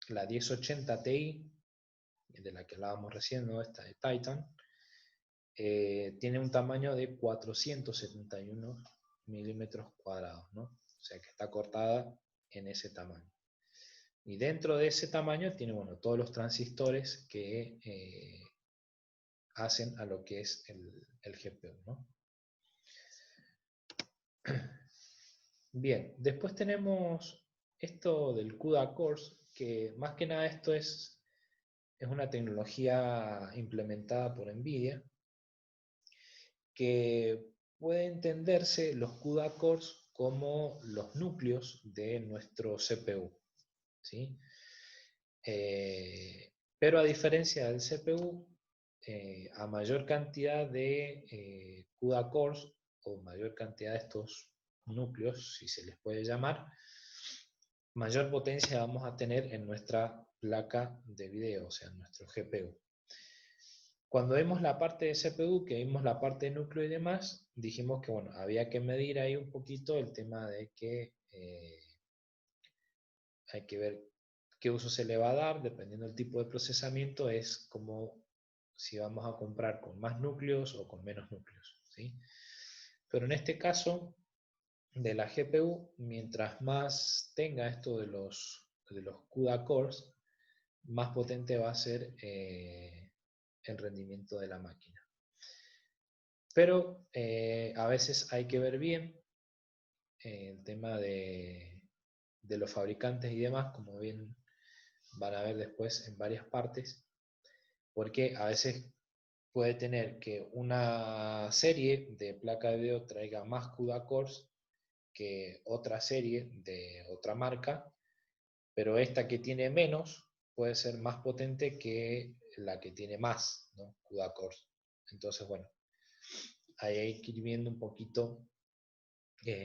1080 Ti, de la que hablábamos recién, ¿no? Esta de Titan, tiene un tamaño de 471 milímetros cuadrados, ¿no? O sea que está cortada en ese tamaño. Y dentro de ese tamaño tiene, bueno, todos los transistores que hacen a lo que es el GPU, ¿no? Bien, después tenemos esto del CUDA Cores, que más que nada esto es una tecnología implementada por NVIDIA, que puede entenderse los CUDA Cores como los núcleos de nuestro CPU, ¿sí? Pero a diferencia del CPU, a mayor cantidad de CUDA Cores, o mayor cantidad de estos núcleos, si se les puede llamar, mayor potencia vamos a tener en nuestra placa de video, o sea, en nuestro GPU. Cuando vimos la parte de CPU, que vimos la parte de núcleo y demás, dijimos que bueno, había que medir ahí un poquito el tema de que hay que ver qué uso se le va a dar, dependiendo del tipo de procesamiento, es como si vamos a comprar con más núcleos o con menos núcleos, ¿sí? Pero en este caso, de la GPU, mientras más tenga esto de los CUDA cores, más potente va a ser el rendimiento de la máquina. Pero a veces hay que ver bien el tema de los fabricantes y demás, como bien van a ver después en varias partes, porque a veces puede tener que una serie de placa de video traiga más CUDA cores que otra serie de otra marca, pero esta que tiene menos puede ser más potente que la que tiene más, ¿no? CUDA cores. Entonces, bueno, ahí hay que ir viendo un poquito,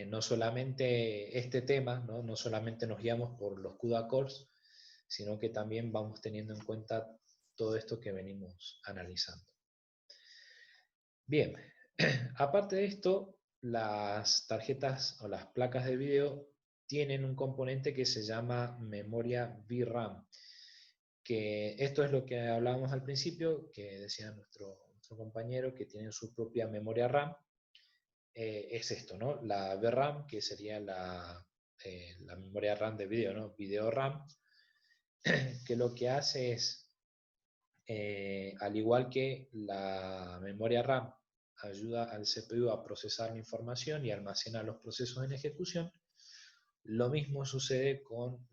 no solamente este tema, ¿no? No solamente nos guiamos por los CUDA cores, sino que también vamos teniendo en cuenta todo esto que venimos analizando. Bien, aparte de esto, las tarjetas o las placas de video tienen un componente que se llama memoria VRAM, que esto es lo que hablábamos al principio, que decía nuestro compañero, que tienen su propia memoria RAM. Es esto, ¿no? La VRAM, que sería la memoria RAM de video, ¿no? Video RAM, que lo que hace es, al igual que la memoria RAM ayuda al CPU a procesar la información y almacenar los procesos en ejecución, lo mismo sucede con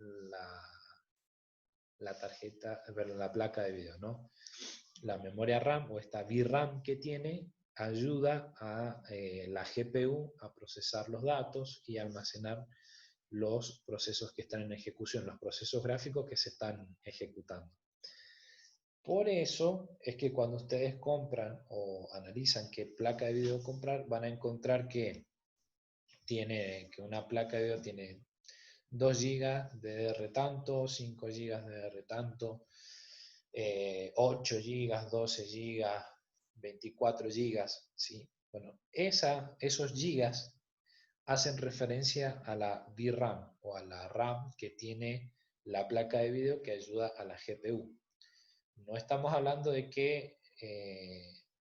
la tarjeta, la placa de video, ¿no? La memoria RAM o esta VRAM que tiene ayuda a la GPU a procesar los datos y almacenar los procesos que están en ejecución, los procesos gráficos que se están ejecutando. Por eso es que cuando ustedes compran o analizan qué placa de video comprar, van a encontrar que una placa de video tiene 2 GB de DR tanto, 5 GB de DR tanto, 8 GB, 12 GB, 24 GB, ¿sí? Bueno, esos gigas hacen referencia a la VRAM o a la RAM que tiene la placa de video que ayuda a la GPU. No estamos hablando de que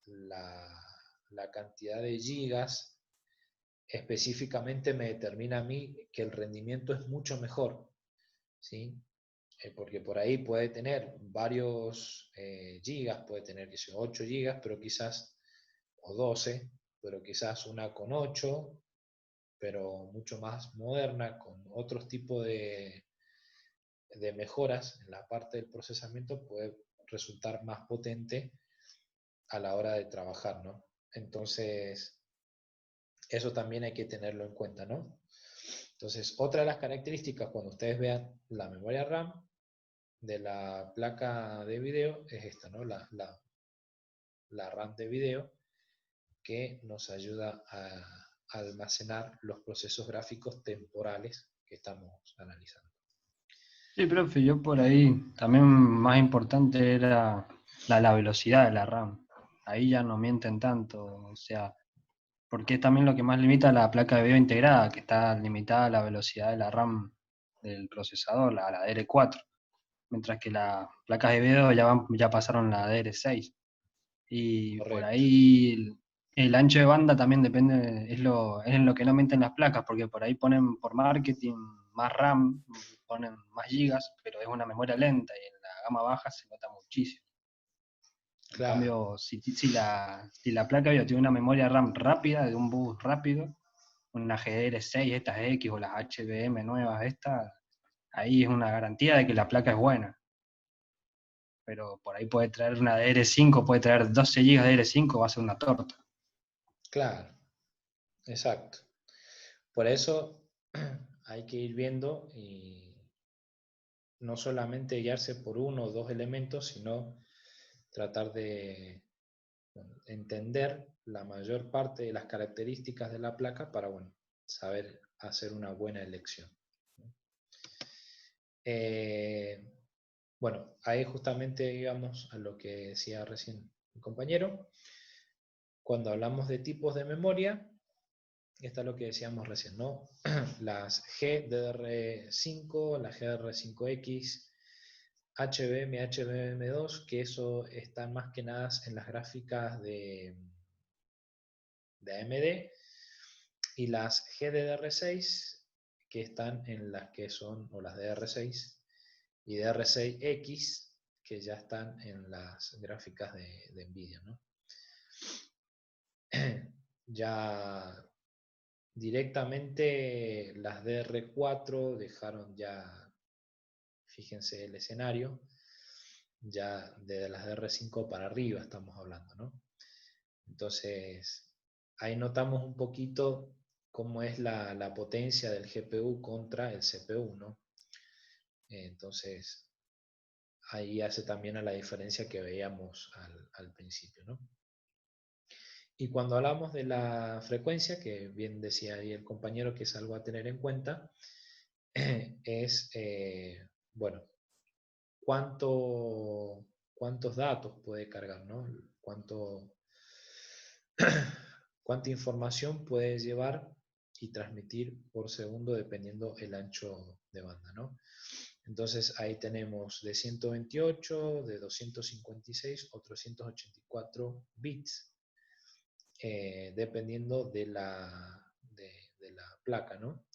la cantidad de gigas específicamente me determina a mí que el rendimiento es mucho mejor, ¿sí? Porque por ahí puede tener varios gigas, puede tener que ser 8 gigas, pero quizás, o 12, pero quizás una con 8, pero mucho más moderna, con otros tipos de mejoras en la parte del procesamiento, puede resultar más potente a la hora de trabajar, ¿no? Entonces, eso también hay que tenerlo en cuenta, ¿no? Entonces, otra de las características cuando ustedes vean la memoria RAM de la placa de video es esta, ¿no? La RAM de video, que nos ayuda a almacenar los procesos gráficos temporales que estamos analizando. Sí, profe, yo por ahí también más importante era la velocidad de la RAM. Ahí ya no mienten tanto, o sea, porque es también lo que más limita la placa de video integrada, que está limitada a la velocidad de la RAM del procesador, la DDR4, mientras que las placas de video ya pasaron la DDR6. Y por Correcto. ahí el ancho de banda también depende, es en lo que no mienten las placas, porque por ahí ponen por marketing más RAM, ponen más gigas, pero es una memoria lenta y en la gama baja se nota muchísimo. En Claro, cambio, si la placa de video tiene una memoria RAM rápida, de un bus rápido, una GDR6, estas X o las HBM nuevas estas, ahí es una garantía de que la placa es buena. Pero por ahí puede traer una DR5, puede traer 12 GB de DR5, va a ser una torta. claro, exacto. Por eso hay que ir viendo y no solamente guiarse por uno o dos elementos, sino tratar de entender la mayor parte de las características de la placa para, bueno, saber hacer una buena elección. Eh, bueno, ahí justamente íbamos a lo que decía recién mi compañero. Cuando hablamos de tipos de memoria, esta es lo que decíamos recién, ¿no? Las GDR5, las GDR5X, HBM, HBM2, que eso están más que nada en las gráficas de AMD, y las GDDR6, que están en las que son, o las DR6 y DR6X, que ya están en las gráficas de Nvidia, ¿no? Ya directamente las DR4 dejaron ya, fíjense el escenario, ya de las DR5 para arriba estamos hablando, ¿no? Entonces, ahí notamos un poquito cómo es la potencia del GPU contra el CPU, ¿no? Entonces, ahí hace también a la diferencia que veíamos al principio, ¿no? Y cuando hablamos de la frecuencia, que bien decía ahí el compañero que es algo a tener en cuenta, es, bueno, cuántos datos puede cargar, ¿no? Cuánta información puede llevar y transmitir por segundo dependiendo el ancho de banda, ¿no? Entonces ahí tenemos de 128, de 256 o 384 bits, dependiendo de la placa, ¿no?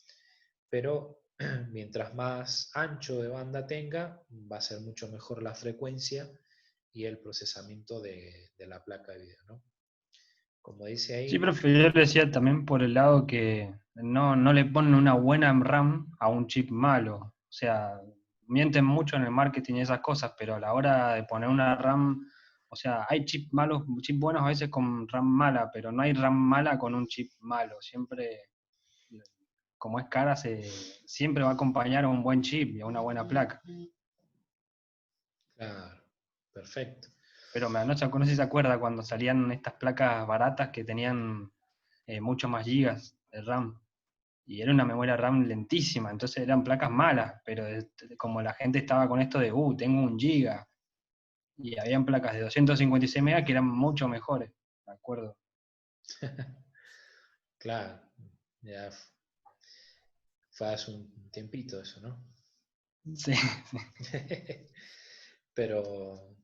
Pero mientras más ancho de banda tenga, va a ser mucho mejor la frecuencia y el procesamiento de la placa de video, ¿no? Como dice Sí, ahí, profe, yo le decía también por el lado que no le ponen una buena RAM a un chip malo. O sea, mienten mucho en el marketing y esas cosas, pero a la hora de poner una RAM, o sea, hay chips malos, chips buenos a veces con RAM mala, pero no hay RAM mala con un chip malo. Siempre, como es cara, siempre va a acompañar a un buen chip y a una buena placa. claro, perfecto. Pero no sé si se acuerda cuando salían estas placas baratas que tenían muchos más gigas de RAM. Y era una memoria RAM lentísima, entonces eran placas malas, pero como la gente estaba con esto de, tengo 1 GB, y habían placas de 256 megas que eran mucho mejores, ¿de acuerdo? Claro, ya fue hace un tiempito eso, ¿no? Sí, pero,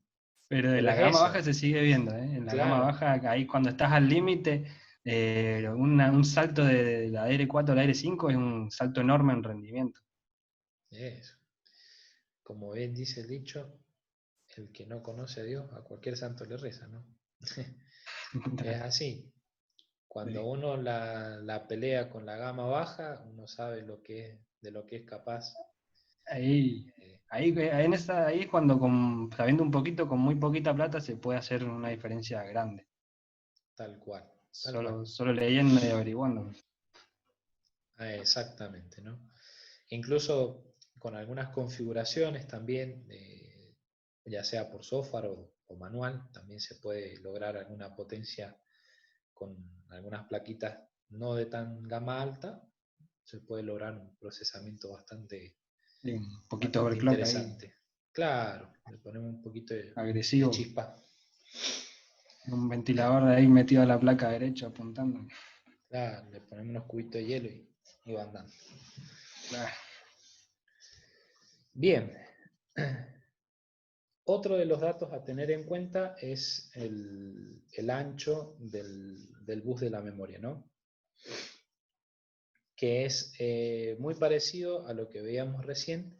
pero de pero la es gama baja eso, se sigue viendo, ¿eh? En la gama claro, baja, ahí cuando estás al límite, un salto de la DR4 a la DR5 es un salto enorme en rendimiento. eso. Como bien dice el dicho, el que no conoce a Dios, a cualquier santo le reza, ¿no? Es así. Cuando uno la pelea con la gama baja, uno sabe de lo que es capaz. Ahí, ahí es cuando sabiendo un poquito, con muy poquita plata, se puede hacer una diferencia grande. Tal cual, tal cual. Solo leyendo y averiguando. Exactamente, ¿no? Incluso con algunas configuraciones también, ya sea por software o manual, también se puede lograr alguna potencia con algunas plaquitas no de tan gama alta, se puede lograr un procesamiento Y un poquito bastante overclock ahí, interesante. Claro, le ponemos un poquito de agresivo. chispa. Un ventilador ahí metido a la placa derecha apuntando. Claro, le ponemos unos cubitos de hielo y va andando. Claro. Bien. Otro de los datos a tener en cuenta es el ancho del bus de la memoria, ¿no? Que es muy parecido a lo que veíamos recién,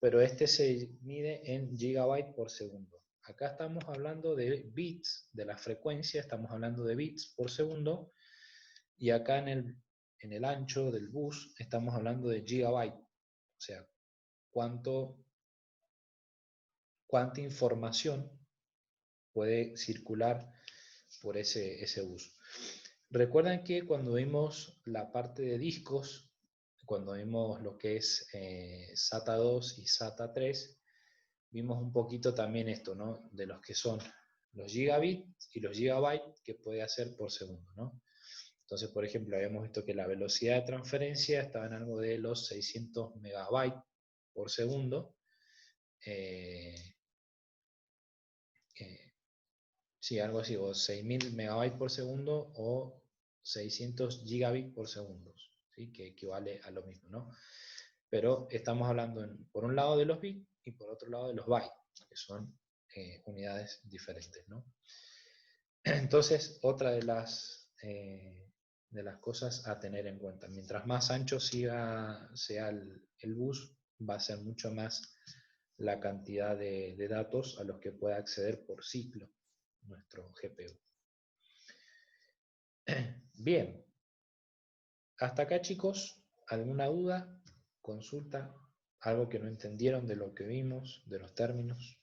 pero este se mide en gigabytes por segundo. Acá estamos hablando de bits, de la frecuencia, estamos hablando de bits por segundo, y acá en el ancho del bus estamos hablando de gigabyte, o sea, cuánta información puede circular por ese bus. Recuerden que cuando vimos la parte de discos, cuando vimos lo que es SATA 2 y SATA 3, vimos un poquito también esto, ¿no? De los que son los gigabits y los gigabytes que puede hacer por segundo, ¿no? Entonces, por ejemplo, habíamos visto que la velocidad de transferencia estaba en algo de los 600 megabytes por segundo. Sí, algo así, o 6000 megabytes por segundo o 600 gigabits por segundo, ¿sí? Que equivale a lo mismo, ¿no? Pero estamos hablando por un lado de los bits y por otro lado de los bytes, que son unidades diferentes, ¿no? Entonces, otra de las cosas a tener en cuenta, mientras más ancho sea el bus, va a ser mucho más la cantidad de datos a los que pueda acceder por ciclo nuestro GPU. Bien, hasta acá chicos, ¿alguna duda, consulta, algo que no entendieron de lo que vimos, de los términos?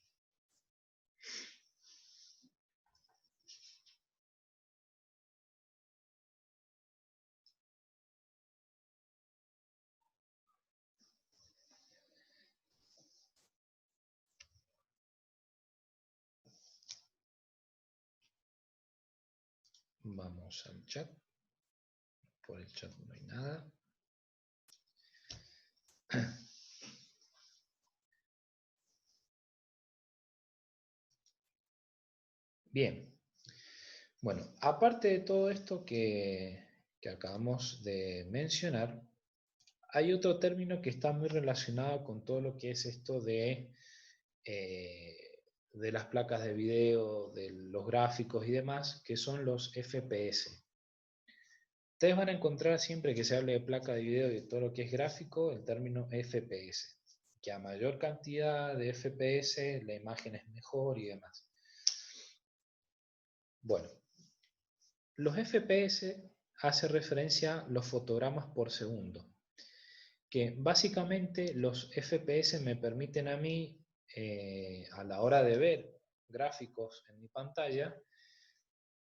Vamos al chat. Por el chat no hay nada. Bien. Bueno, aparte de todo esto que acabamos de mencionar, hay otro término que está muy relacionado con todo lo que es esto eh, de las placas de video, de los gráficos y demás, que son los FPS. Ustedes van a encontrar siempre que se hable de placa de video y de todo lo que es gráfico, el término FPS, que a mayor cantidad de FPS la imagen es mejor y demás. Bueno, los FPS hace referencia a los fotogramas por segundo, que básicamente los FPS me permiten a mí, a la hora de ver gráficos en mi pantalla,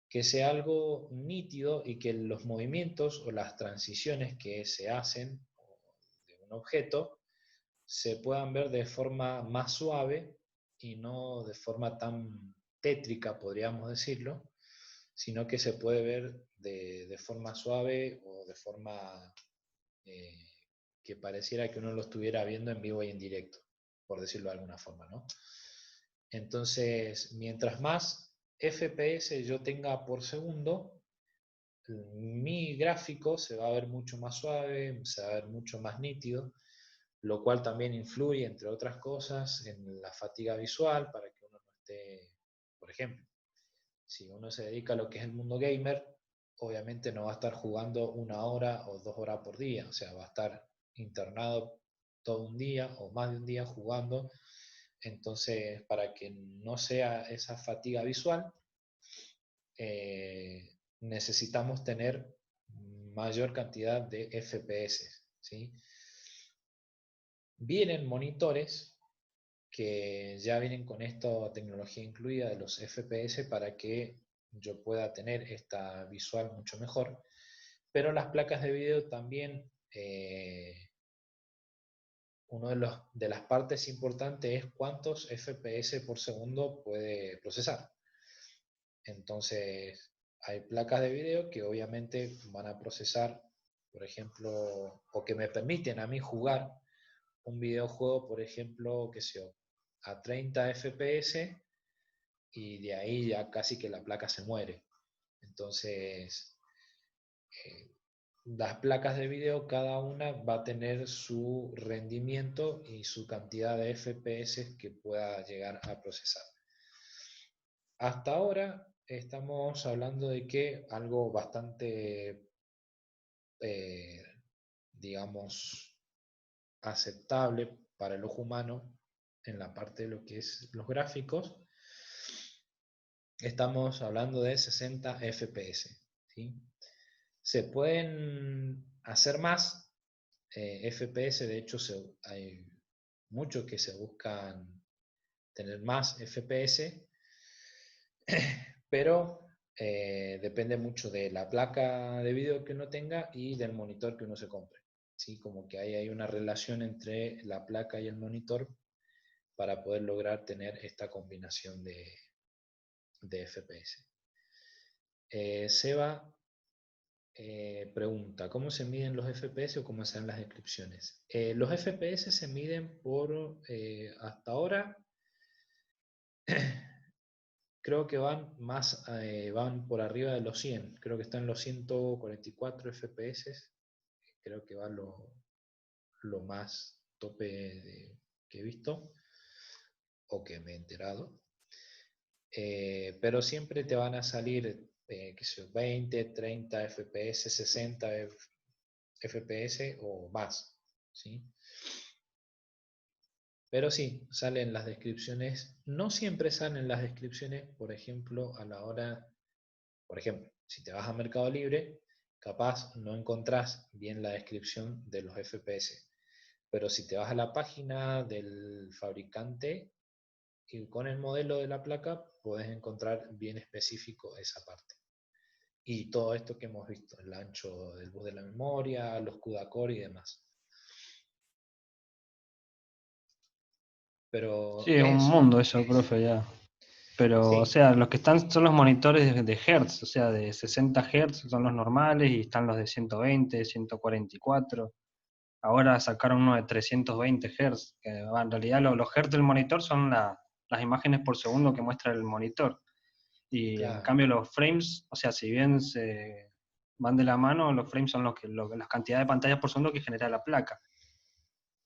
que sea algo nítido y que los movimientos o las transiciones que se hacen de un objeto se puedan ver de forma más suave y no de forma tan tétrica, podríamos decirlo, sino que se puede ver de forma suave o de forma eh, que pareciera que uno lo estuviera viendo en vivo y en directo, por decirlo de alguna forma, ¿no? Entonces, mientras más FPS yo tenga por segundo, mi gráfico se va a ver mucho más suave, se va a ver mucho más nítido, lo cual también influye, entre otras cosas, en la fatiga visual, para que uno no esté, por ejemplo, si uno se dedica a lo que es el mundo gamer, obviamente no va a estar jugando 1 hora o 2 horas por día, o sea, va a estar internado todo un día o más de un día jugando. Entonces, para que no sea esa fatiga visual, necesitamos tener mayor cantidad de FPS, ¿sí? Vienen monitores que ya vienen con esta tecnología incluida de los FPS para que yo pueda tener esta visual mucho mejor, pero las placas de video también, una de las partes importantes es cuántos FPS por segundo puede procesar. Entonces, hay placas de video que obviamente van a procesar, por ejemplo, o que me permiten a mí jugar un videojuego, por ejemplo, que sea a 30 FPS y de ahí ya casi que la placa se muere. Entonces, eh, las placas de video, cada una va a tener su rendimiento y su cantidad de FPS que pueda llegar a procesar. Hasta ahora estamos hablando de que algo bastante, eh, digamos, aceptable para el ojo humano en la parte de lo que es los gráficos, estamos hablando de 60 FPS, ¿sí? Se pueden hacer más FPS, de hecho hay muchos que se buscan tener más FPS, pero depende mucho de la placa de video que uno tenga y del monitor que uno se compre. ¿Sí? Como que ahí hay una relación entre la placa y el monitor para poder lograr tener esta combinación de FPS. Seba pregunta, ¿cómo se miden los FPS o cómo se dan las descripciones? Los FPS se miden por, hasta ahora, creo que van por arriba de los 100, creo que están en los 144 FPS, creo que va lo más tope que he visto o que me he enterado. Pero siempre te van a salir, qué sé yo, 20, 30 FPS, 60 FPS o más, ¿sí? Pero sí, salen las descripciones, no siempre salen las descripciones, por ejemplo, a la hora, por ejemplo, si te vas a Mercado Libre, capaz no encontrás bien la descripción de los FPS, pero si te vas a la página del fabricante y con el modelo de la placa, podés encontrar bien específico esa parte. Y todo esto que hemos visto, el ancho del bus de la memoria, los CUDA-Core y demás. Sí, Pero es un eso, mundo eso, profe, ya. Pero, o sí, sea, los que están son los monitores de Hertz, o sea, de 60 Hz son los normales y están los de 120, 144. Ahora sacaron uno de 320 Hz, que en realidad los Hz del monitor son las imágenes por segundo que muestra el monitor. Y en claro, cambio los frames, o sea, si bien se van de la mano, los frames son las cantidades de pantallas por segundo que genera la placa.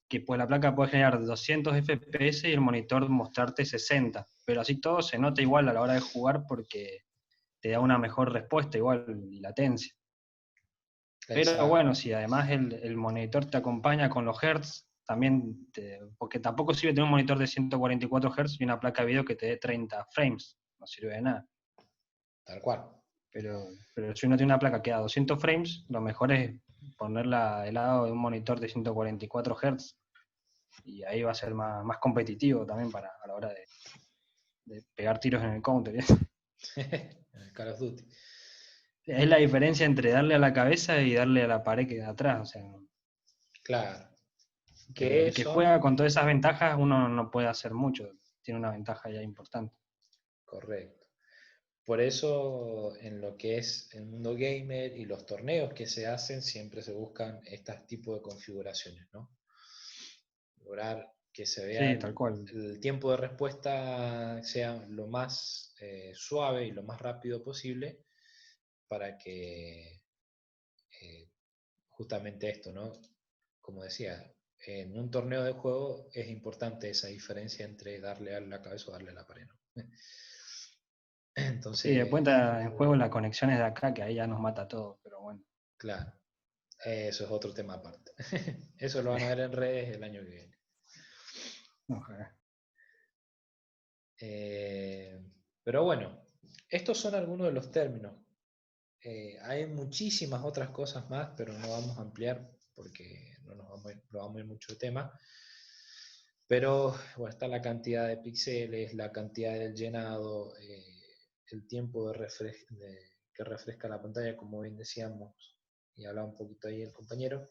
Que pues la placa puede generar 200 FPS y el monitor mostrarte 60, pero así todo se nota igual a la hora de jugar porque te da una mejor respuesta, igual y latencia. Pero exacto. bueno, si además el monitor te acompaña con los hertz, también, porque tampoco sirve tener un monitor de 144 Hz y una placa de video que te dé 30 frames, no sirve de nada. Tal cual. Pero si uno tiene una placa que da 200 frames, lo mejor es ponerla del lado de un monitor de 144 Hz y ahí va a ser más competitivo también a la hora de pegar tiros en el counter. En el Call of Duty. Es la diferencia entre darle a la cabeza y darle a la pared que de atrás. O sea, Claro. pero Que el que juega son, con todas esas ventajas, uno no puede hacer mucho. Tiene una ventaja ya importante. correcto. Por eso en lo que es el mundo gamer y los torneos que se hacen, siempre se buscan estos tipos de configuraciones, ¿no? Lograr que se vea Sí, tal cual. el tiempo de respuesta sea lo más suave y lo más rápido posible para que justamente esto, ¿no? Como decía, en un torneo de juego es importante esa diferencia entre darle a la cabeza o darle a la pared, ¿no? Sí, después Entonces, entra en juego las conexiones de acá, que ahí ya nos mata todo. Pero bueno. claro, eso es otro tema aparte. Eso lo van a ver en redes el año que viene. Ojalá. Eh, pero bueno, estos son algunos de los términos. Hay muchísimas otras cosas más, pero no vamos a ampliar porque no nos vamos a ir mucho de tema. Pero bueno, está la cantidad de píxeles, la cantidad del llenado, el tiempo que refresca la pantalla, como bien decíamos, y hablaba un poquito ahí el compañero.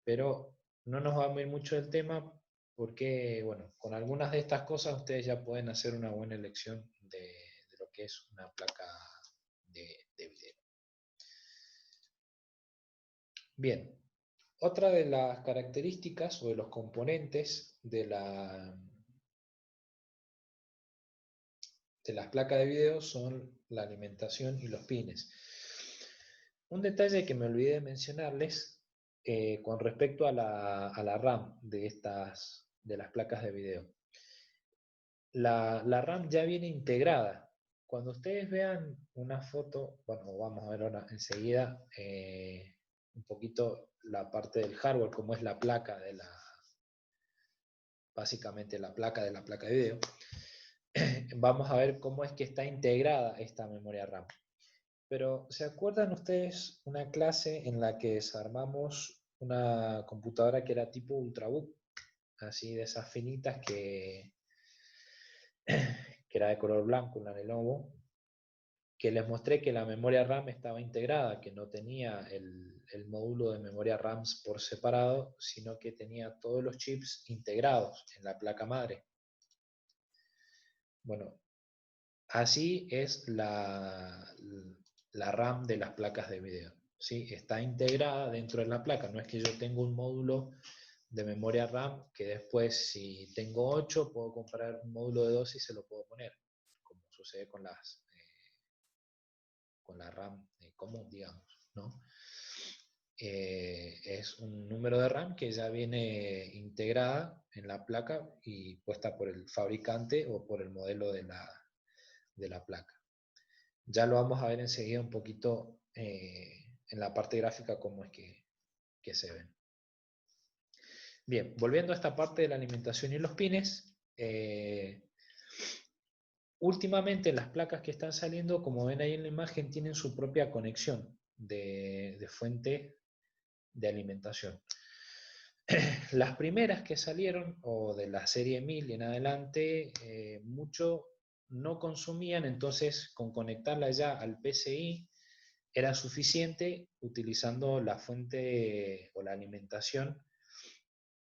Pero no nos vamos a ir mucho del tema porque, bueno, con algunas de estas cosas ustedes ya pueden hacer una buena elección de lo que es una placa de video. Bien, otra de las características o de los componentes de las placas de video son la alimentación y los pines. Un detalle que me olvidé de mencionarles con respecto a la RAM de las placas de video. La RAM ya viene integrada. Cuando ustedes vean una foto, bueno, vamos a ver ahora enseguida un poquito la parte del hardware, como es la placa básicamente la placa de video, vamos a ver cómo es que está integrada esta memoria RAM. Pero, ¿se acuerdan ustedes una clase en la que desarmamos una computadora que era tipo Ultrabook? Así de esas finitas que era de color blanco, una Lenovo, que les mostré que la memoria RAM estaba integrada, que no tenía el módulo de memoria RAM por separado, sino que tenía todos los chips integrados en la placa madre. Bueno, así es la RAM de las placas de video. ¿Sí? Está integrada dentro de la placa, no es que yo tengo un módulo de memoria RAM que después, si tengo 8, puedo comprar un módulo de 2 y se lo puedo poner, como sucede con la RAM común, digamos, ¿no? Es un número de RAM que ya viene integrada en la placa y puesta por el fabricante o por el modelo de la placa. Ya lo vamos a ver enseguida un poquito en la parte gráfica cómo es que se ven. Bien, volviendo a esta parte de la alimentación y los pines, últimamente las placas que están saliendo, como ven ahí en la imagen, tienen su propia conexión de fuente de alimentación. Las primeras que salieron, o de la serie 1000 en adelante, mucho no consumían, entonces con conectarla ya al PCI era suficiente utilizando la fuente o la alimentación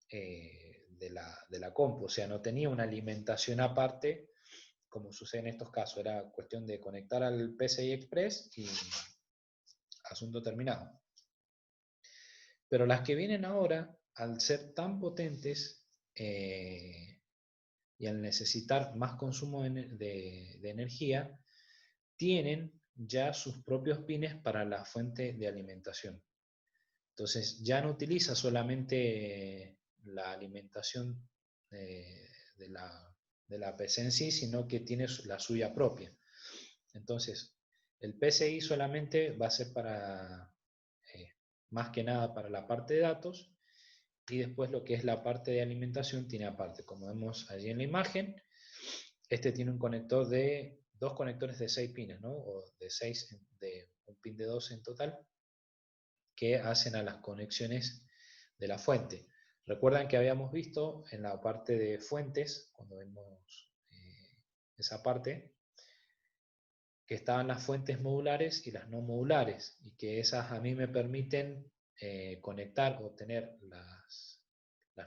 de la compu, o sea, no tenía una alimentación aparte, como sucede en estos casos, era cuestión de conectar al PCI Express y asunto terminado. Pero las que vienen ahora, al ser tan potentes y al necesitar más consumo de energía, tienen ya sus propios pines para la fuente de alimentación. Entonces ya no utiliza solamente la alimentación de la PC en sí, sino que tiene la suya propia. Entonces, el PCI solamente va a ser para, más que nada para la parte de datos, y después lo que es la parte de alimentación tiene aparte. Como vemos allí en la imagen, este tiene un conector dos conectores de 6 pines, ¿no? O de 6, de un pin de 12 en total, que hacen a las conexiones de la fuente. Recuerdan que habíamos visto en la parte de fuentes, cuando vemos esa parte, que estaban las fuentes modulares y las no modulares, y que esas a mí me permiten conectar o tener las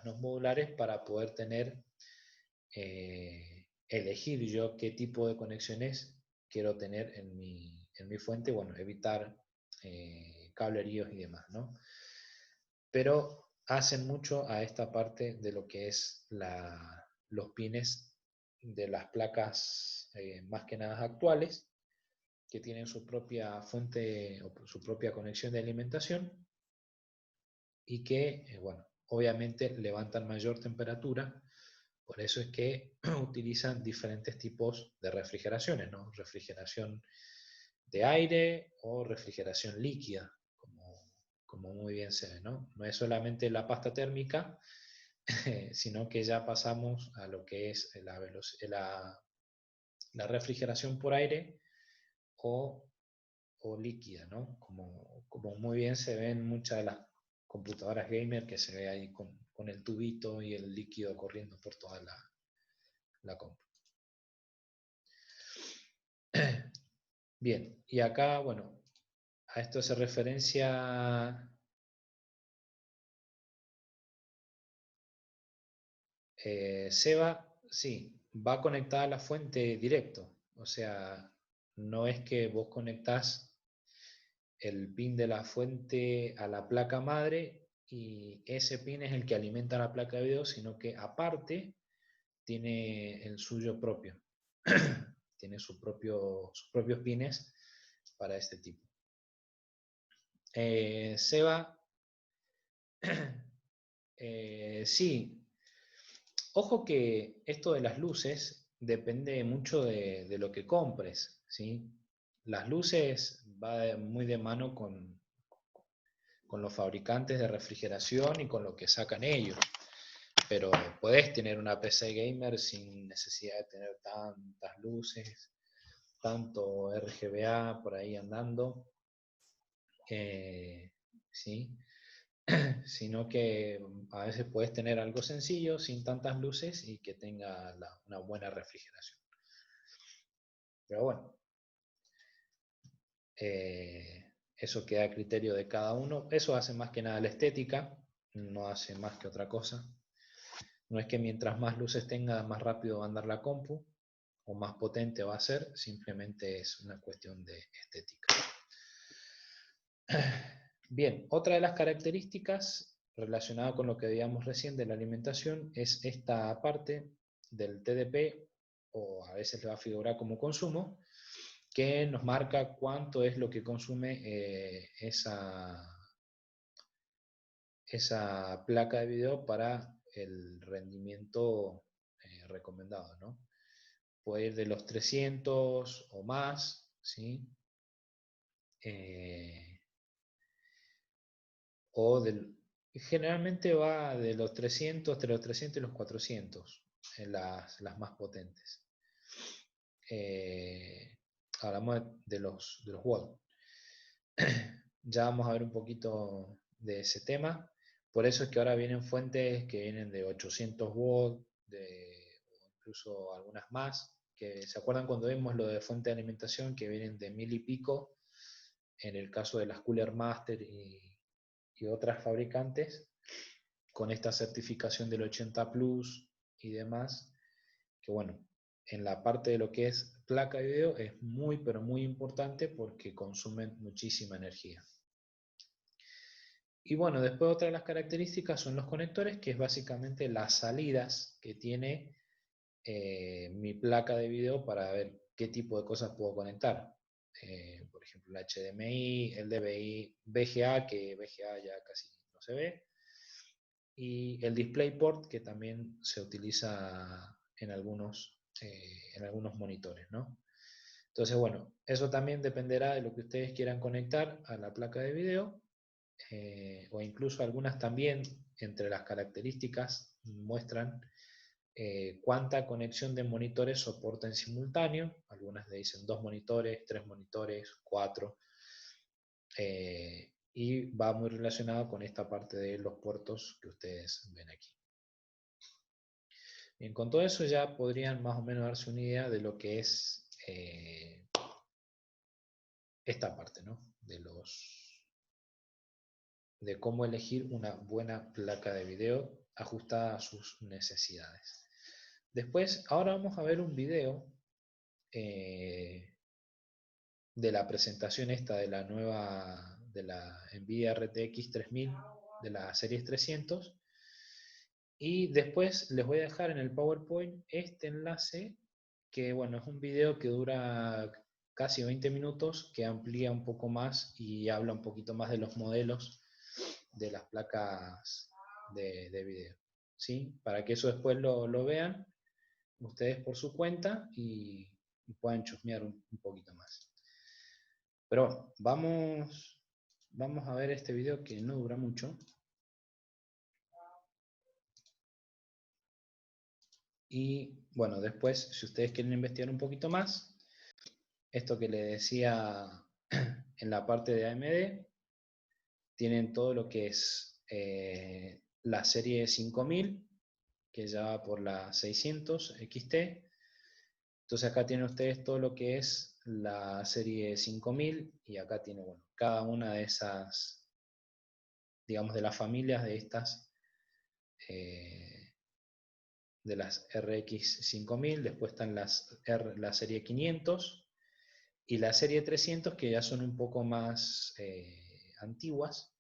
no modulares para poder elegir yo qué tipo de conexiones quiero tener en mi fuente, bueno, evitar cableríos y demás, ¿no? Pero hacen mucho a esta parte de lo que es los pines de las placas más que nada actuales, que tienen su propia fuente o su propia conexión de alimentación y que, bueno, obviamente levantan mayor temperatura. Por eso es que utilizan diferentes tipos de refrigeraciones, ¿no? Refrigeración de aire o refrigeración líquida, como muy bien se ve, ¿no? No es solamente la pasta térmica, sino que ya pasamos a lo que es la refrigeración por aire o o líquida, ¿no? Como muy bien se ve en muchas de las computadoras gamer, que se ve ahí con el tubito y el líquido corriendo por toda la compu. Bien, y acá, bueno, a esto se referencia Seba, sí, va conectada a la fuente directo. O sea, no es que vos conectás el pin de la fuente a la placa madre y ese pin es el que alimenta la placa de video, sino que aparte tiene el suyo propio. Tiene sus propios pines para este tipo. Seba, sí. Ojo que esto de las luces depende mucho de lo que compres, ¿sí? Las luces va muy de mano con los fabricantes de refrigeración y con lo que sacan ellos. Pero podés tener una PC gamer sin necesidad de tener tantas luces, tanto RGBA por ahí andando, ¿sí? Sino que a veces puedes tener algo sencillo, sin tantas luces y que tenga una buena refrigeración. Pero bueno, eso queda a criterio de cada uno. Eso hace más que nada la estética, no hace más que otra cosa. No es que mientras más luces tenga, más rápido va a andar la compu, o más potente va a ser, simplemente es una cuestión de estética. Bien, otra de las características relacionada con lo que veíamos recién de la alimentación es esta parte del TDP, o a veces le va a figurar como consumo, que nos marca cuánto es lo que consume esa placa de video para el rendimiento recomendado, ¿no? Puede ir de los 300 o más, ¿sí? Generalmente va de los 300, entre los 300 y los 400, en las más potentes. Hablamos de los watts. Ya vamos a ver un poquito de ese tema. Por eso es que ahora vienen fuentes que vienen de 800 watts, o incluso algunas más. Que, ¿se acuerdan cuando vimos lo de fuente de alimentación que vienen de 1000 y pico? En el caso de las Cooler Master y otras fabricantes, con esta certificación del 80 Plus y demás, que bueno, en la parte de lo que es placa de video es muy, pero muy importante porque consumen muchísima energía. Y bueno, después otra de las características son los conectores, que es básicamente las salidas que tiene mi placa de video para ver qué tipo de cosas puedo conectar. Por ejemplo, el HDMI, el DVI, VGA, que VGA ya casi no se ve, y el DisplayPort, que también se utiliza en algunos monitores, ¿no? Entonces, bueno, eso también dependerá de lo que ustedes quieran conectar a la placa de video, o incluso algunas también, entre las características, muestran cuánta conexión de monitores soporta en simultáneo. Algunas le dicen 2 monitores, 3 monitores, 4. Y va muy relacionado con esta parte de los puertos que ustedes ven aquí. Bien, con todo eso ya podrían más o menos darse una idea de lo que es esta parte, ¿no? De cómo elegir una buena placa de video ajustada a sus necesidades. Después, ahora vamos a ver un video de la presentación esta de la nueva, de la NVIDIA RTX 3000, de la series 300, y después les voy a dejar en el PowerPoint este enlace, que bueno, es un video que dura casi 20 minutos, que amplía un poco más y habla un poquito más de los modelos de las placas de video, ¿sí? Para que eso después lo vean ustedes por su cuenta y puedan chusmear un poquito más. Pero vamos a ver este video que no dura mucho. Y bueno, después, si ustedes quieren investigar un poquito más, esto que les decía en la parte de AMD tienen todo lo que es la serie 5000, que ya va por la 600 XT. Entonces acá tienen ustedes todo lo que es la serie 5000 y acá tiene, bueno, cada una de esas, digamos, de las familias de estas, de las RX 5000, después están la serie 500 y la serie 300, que ya son un poco más antiguas,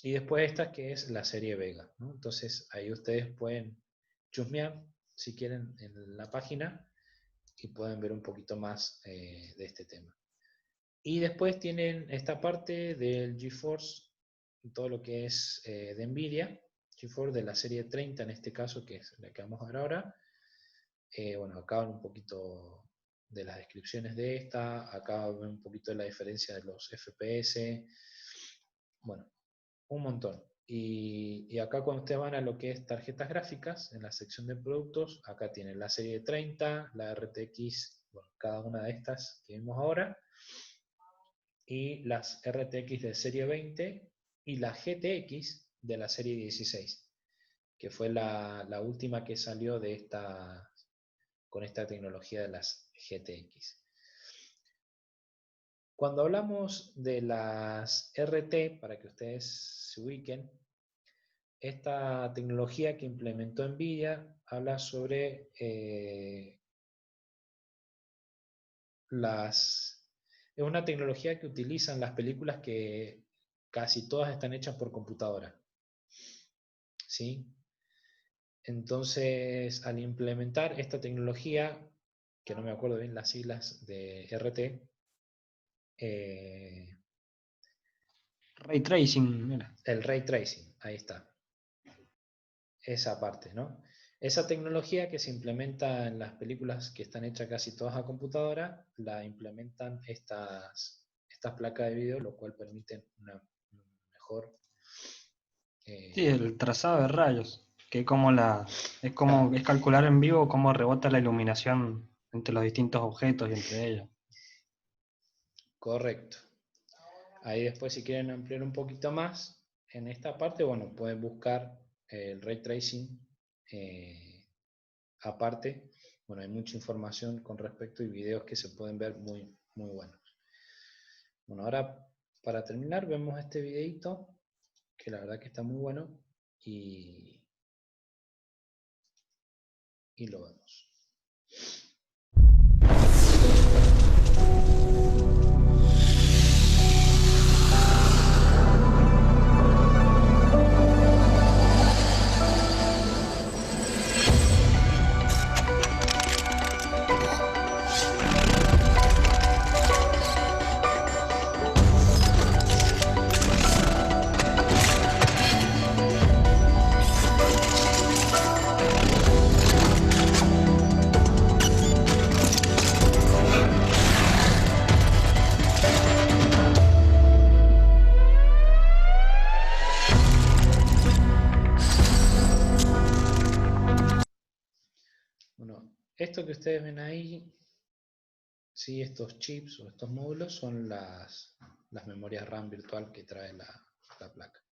y después esta que es la serie Vega, ¿no? Entonces ahí ustedes pueden chusmear si quieren en la página y pueden ver un poquito más de este tema. Y después tienen esta parte del GeForce, todo lo que es de NVIDIA, GeForce de la serie 30 en este caso, que es la que vamos a ver ahora. Bueno, acá van un poquito de las descripciones de esta, acá ven un poquito de la diferencia de los FPS, bueno, un montón. Y acá cuando ustedes van a lo que es tarjetas gráficas, en la sección de productos, acá tienen la serie 30, la RTX, bueno, cada una de estas que vimos ahora, y las RTX de serie 20 y la GTX de la serie 16, que fue la última que salió de con esta tecnología de las GTX. Cuando hablamos de las RT, para que ustedes se ubiquen, esta tecnología que implementó NVIDIA habla sobre es una tecnología que utilizan las películas que casi todas están hechas por computadora, ¿sí? Entonces, al implementar esta tecnología, que no me acuerdo bien las siglas de RT, Ray Tracing, mira. el Ray Tracing, ahí está. Esa parte, ¿no? Esa tecnología que se implementa en las películas que están hechas casi todas a computadora, la implementan estas placas de video, lo cual permite una mejor... Sí, el trazado de rayos, que es es como claro, es calcular en vivo cómo rebota la iluminación entre los distintos objetos y entre ellos. correcto. Ahí después, si quieren ampliar un poquito más en esta parte, bueno, pueden buscar el Ray Tracing aparte. Bueno, hay mucha información con respecto y videos que se pueden ver muy, muy buenos. Bueno, ahora para terminar vemos este videito, que la verdad que está muy bueno, y lo vemos. Bueno, esto que ustedes ven ahí, sí, estos chips o estos módulos son las memorias RAM virtual que trae la placa.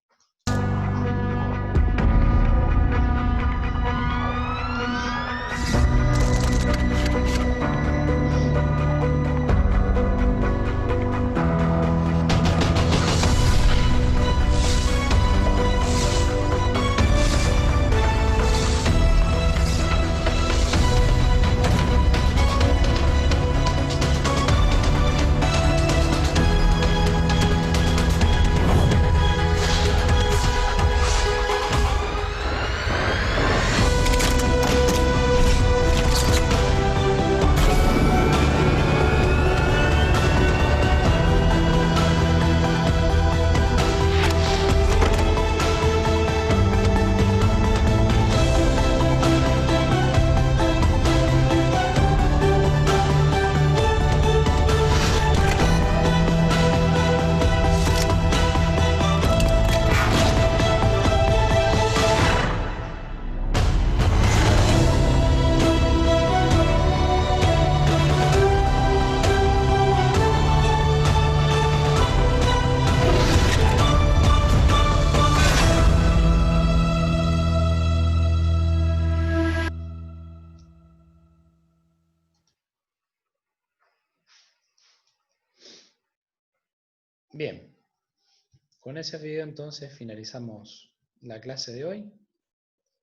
Bien, con ese video entonces finalizamos la clase de hoy.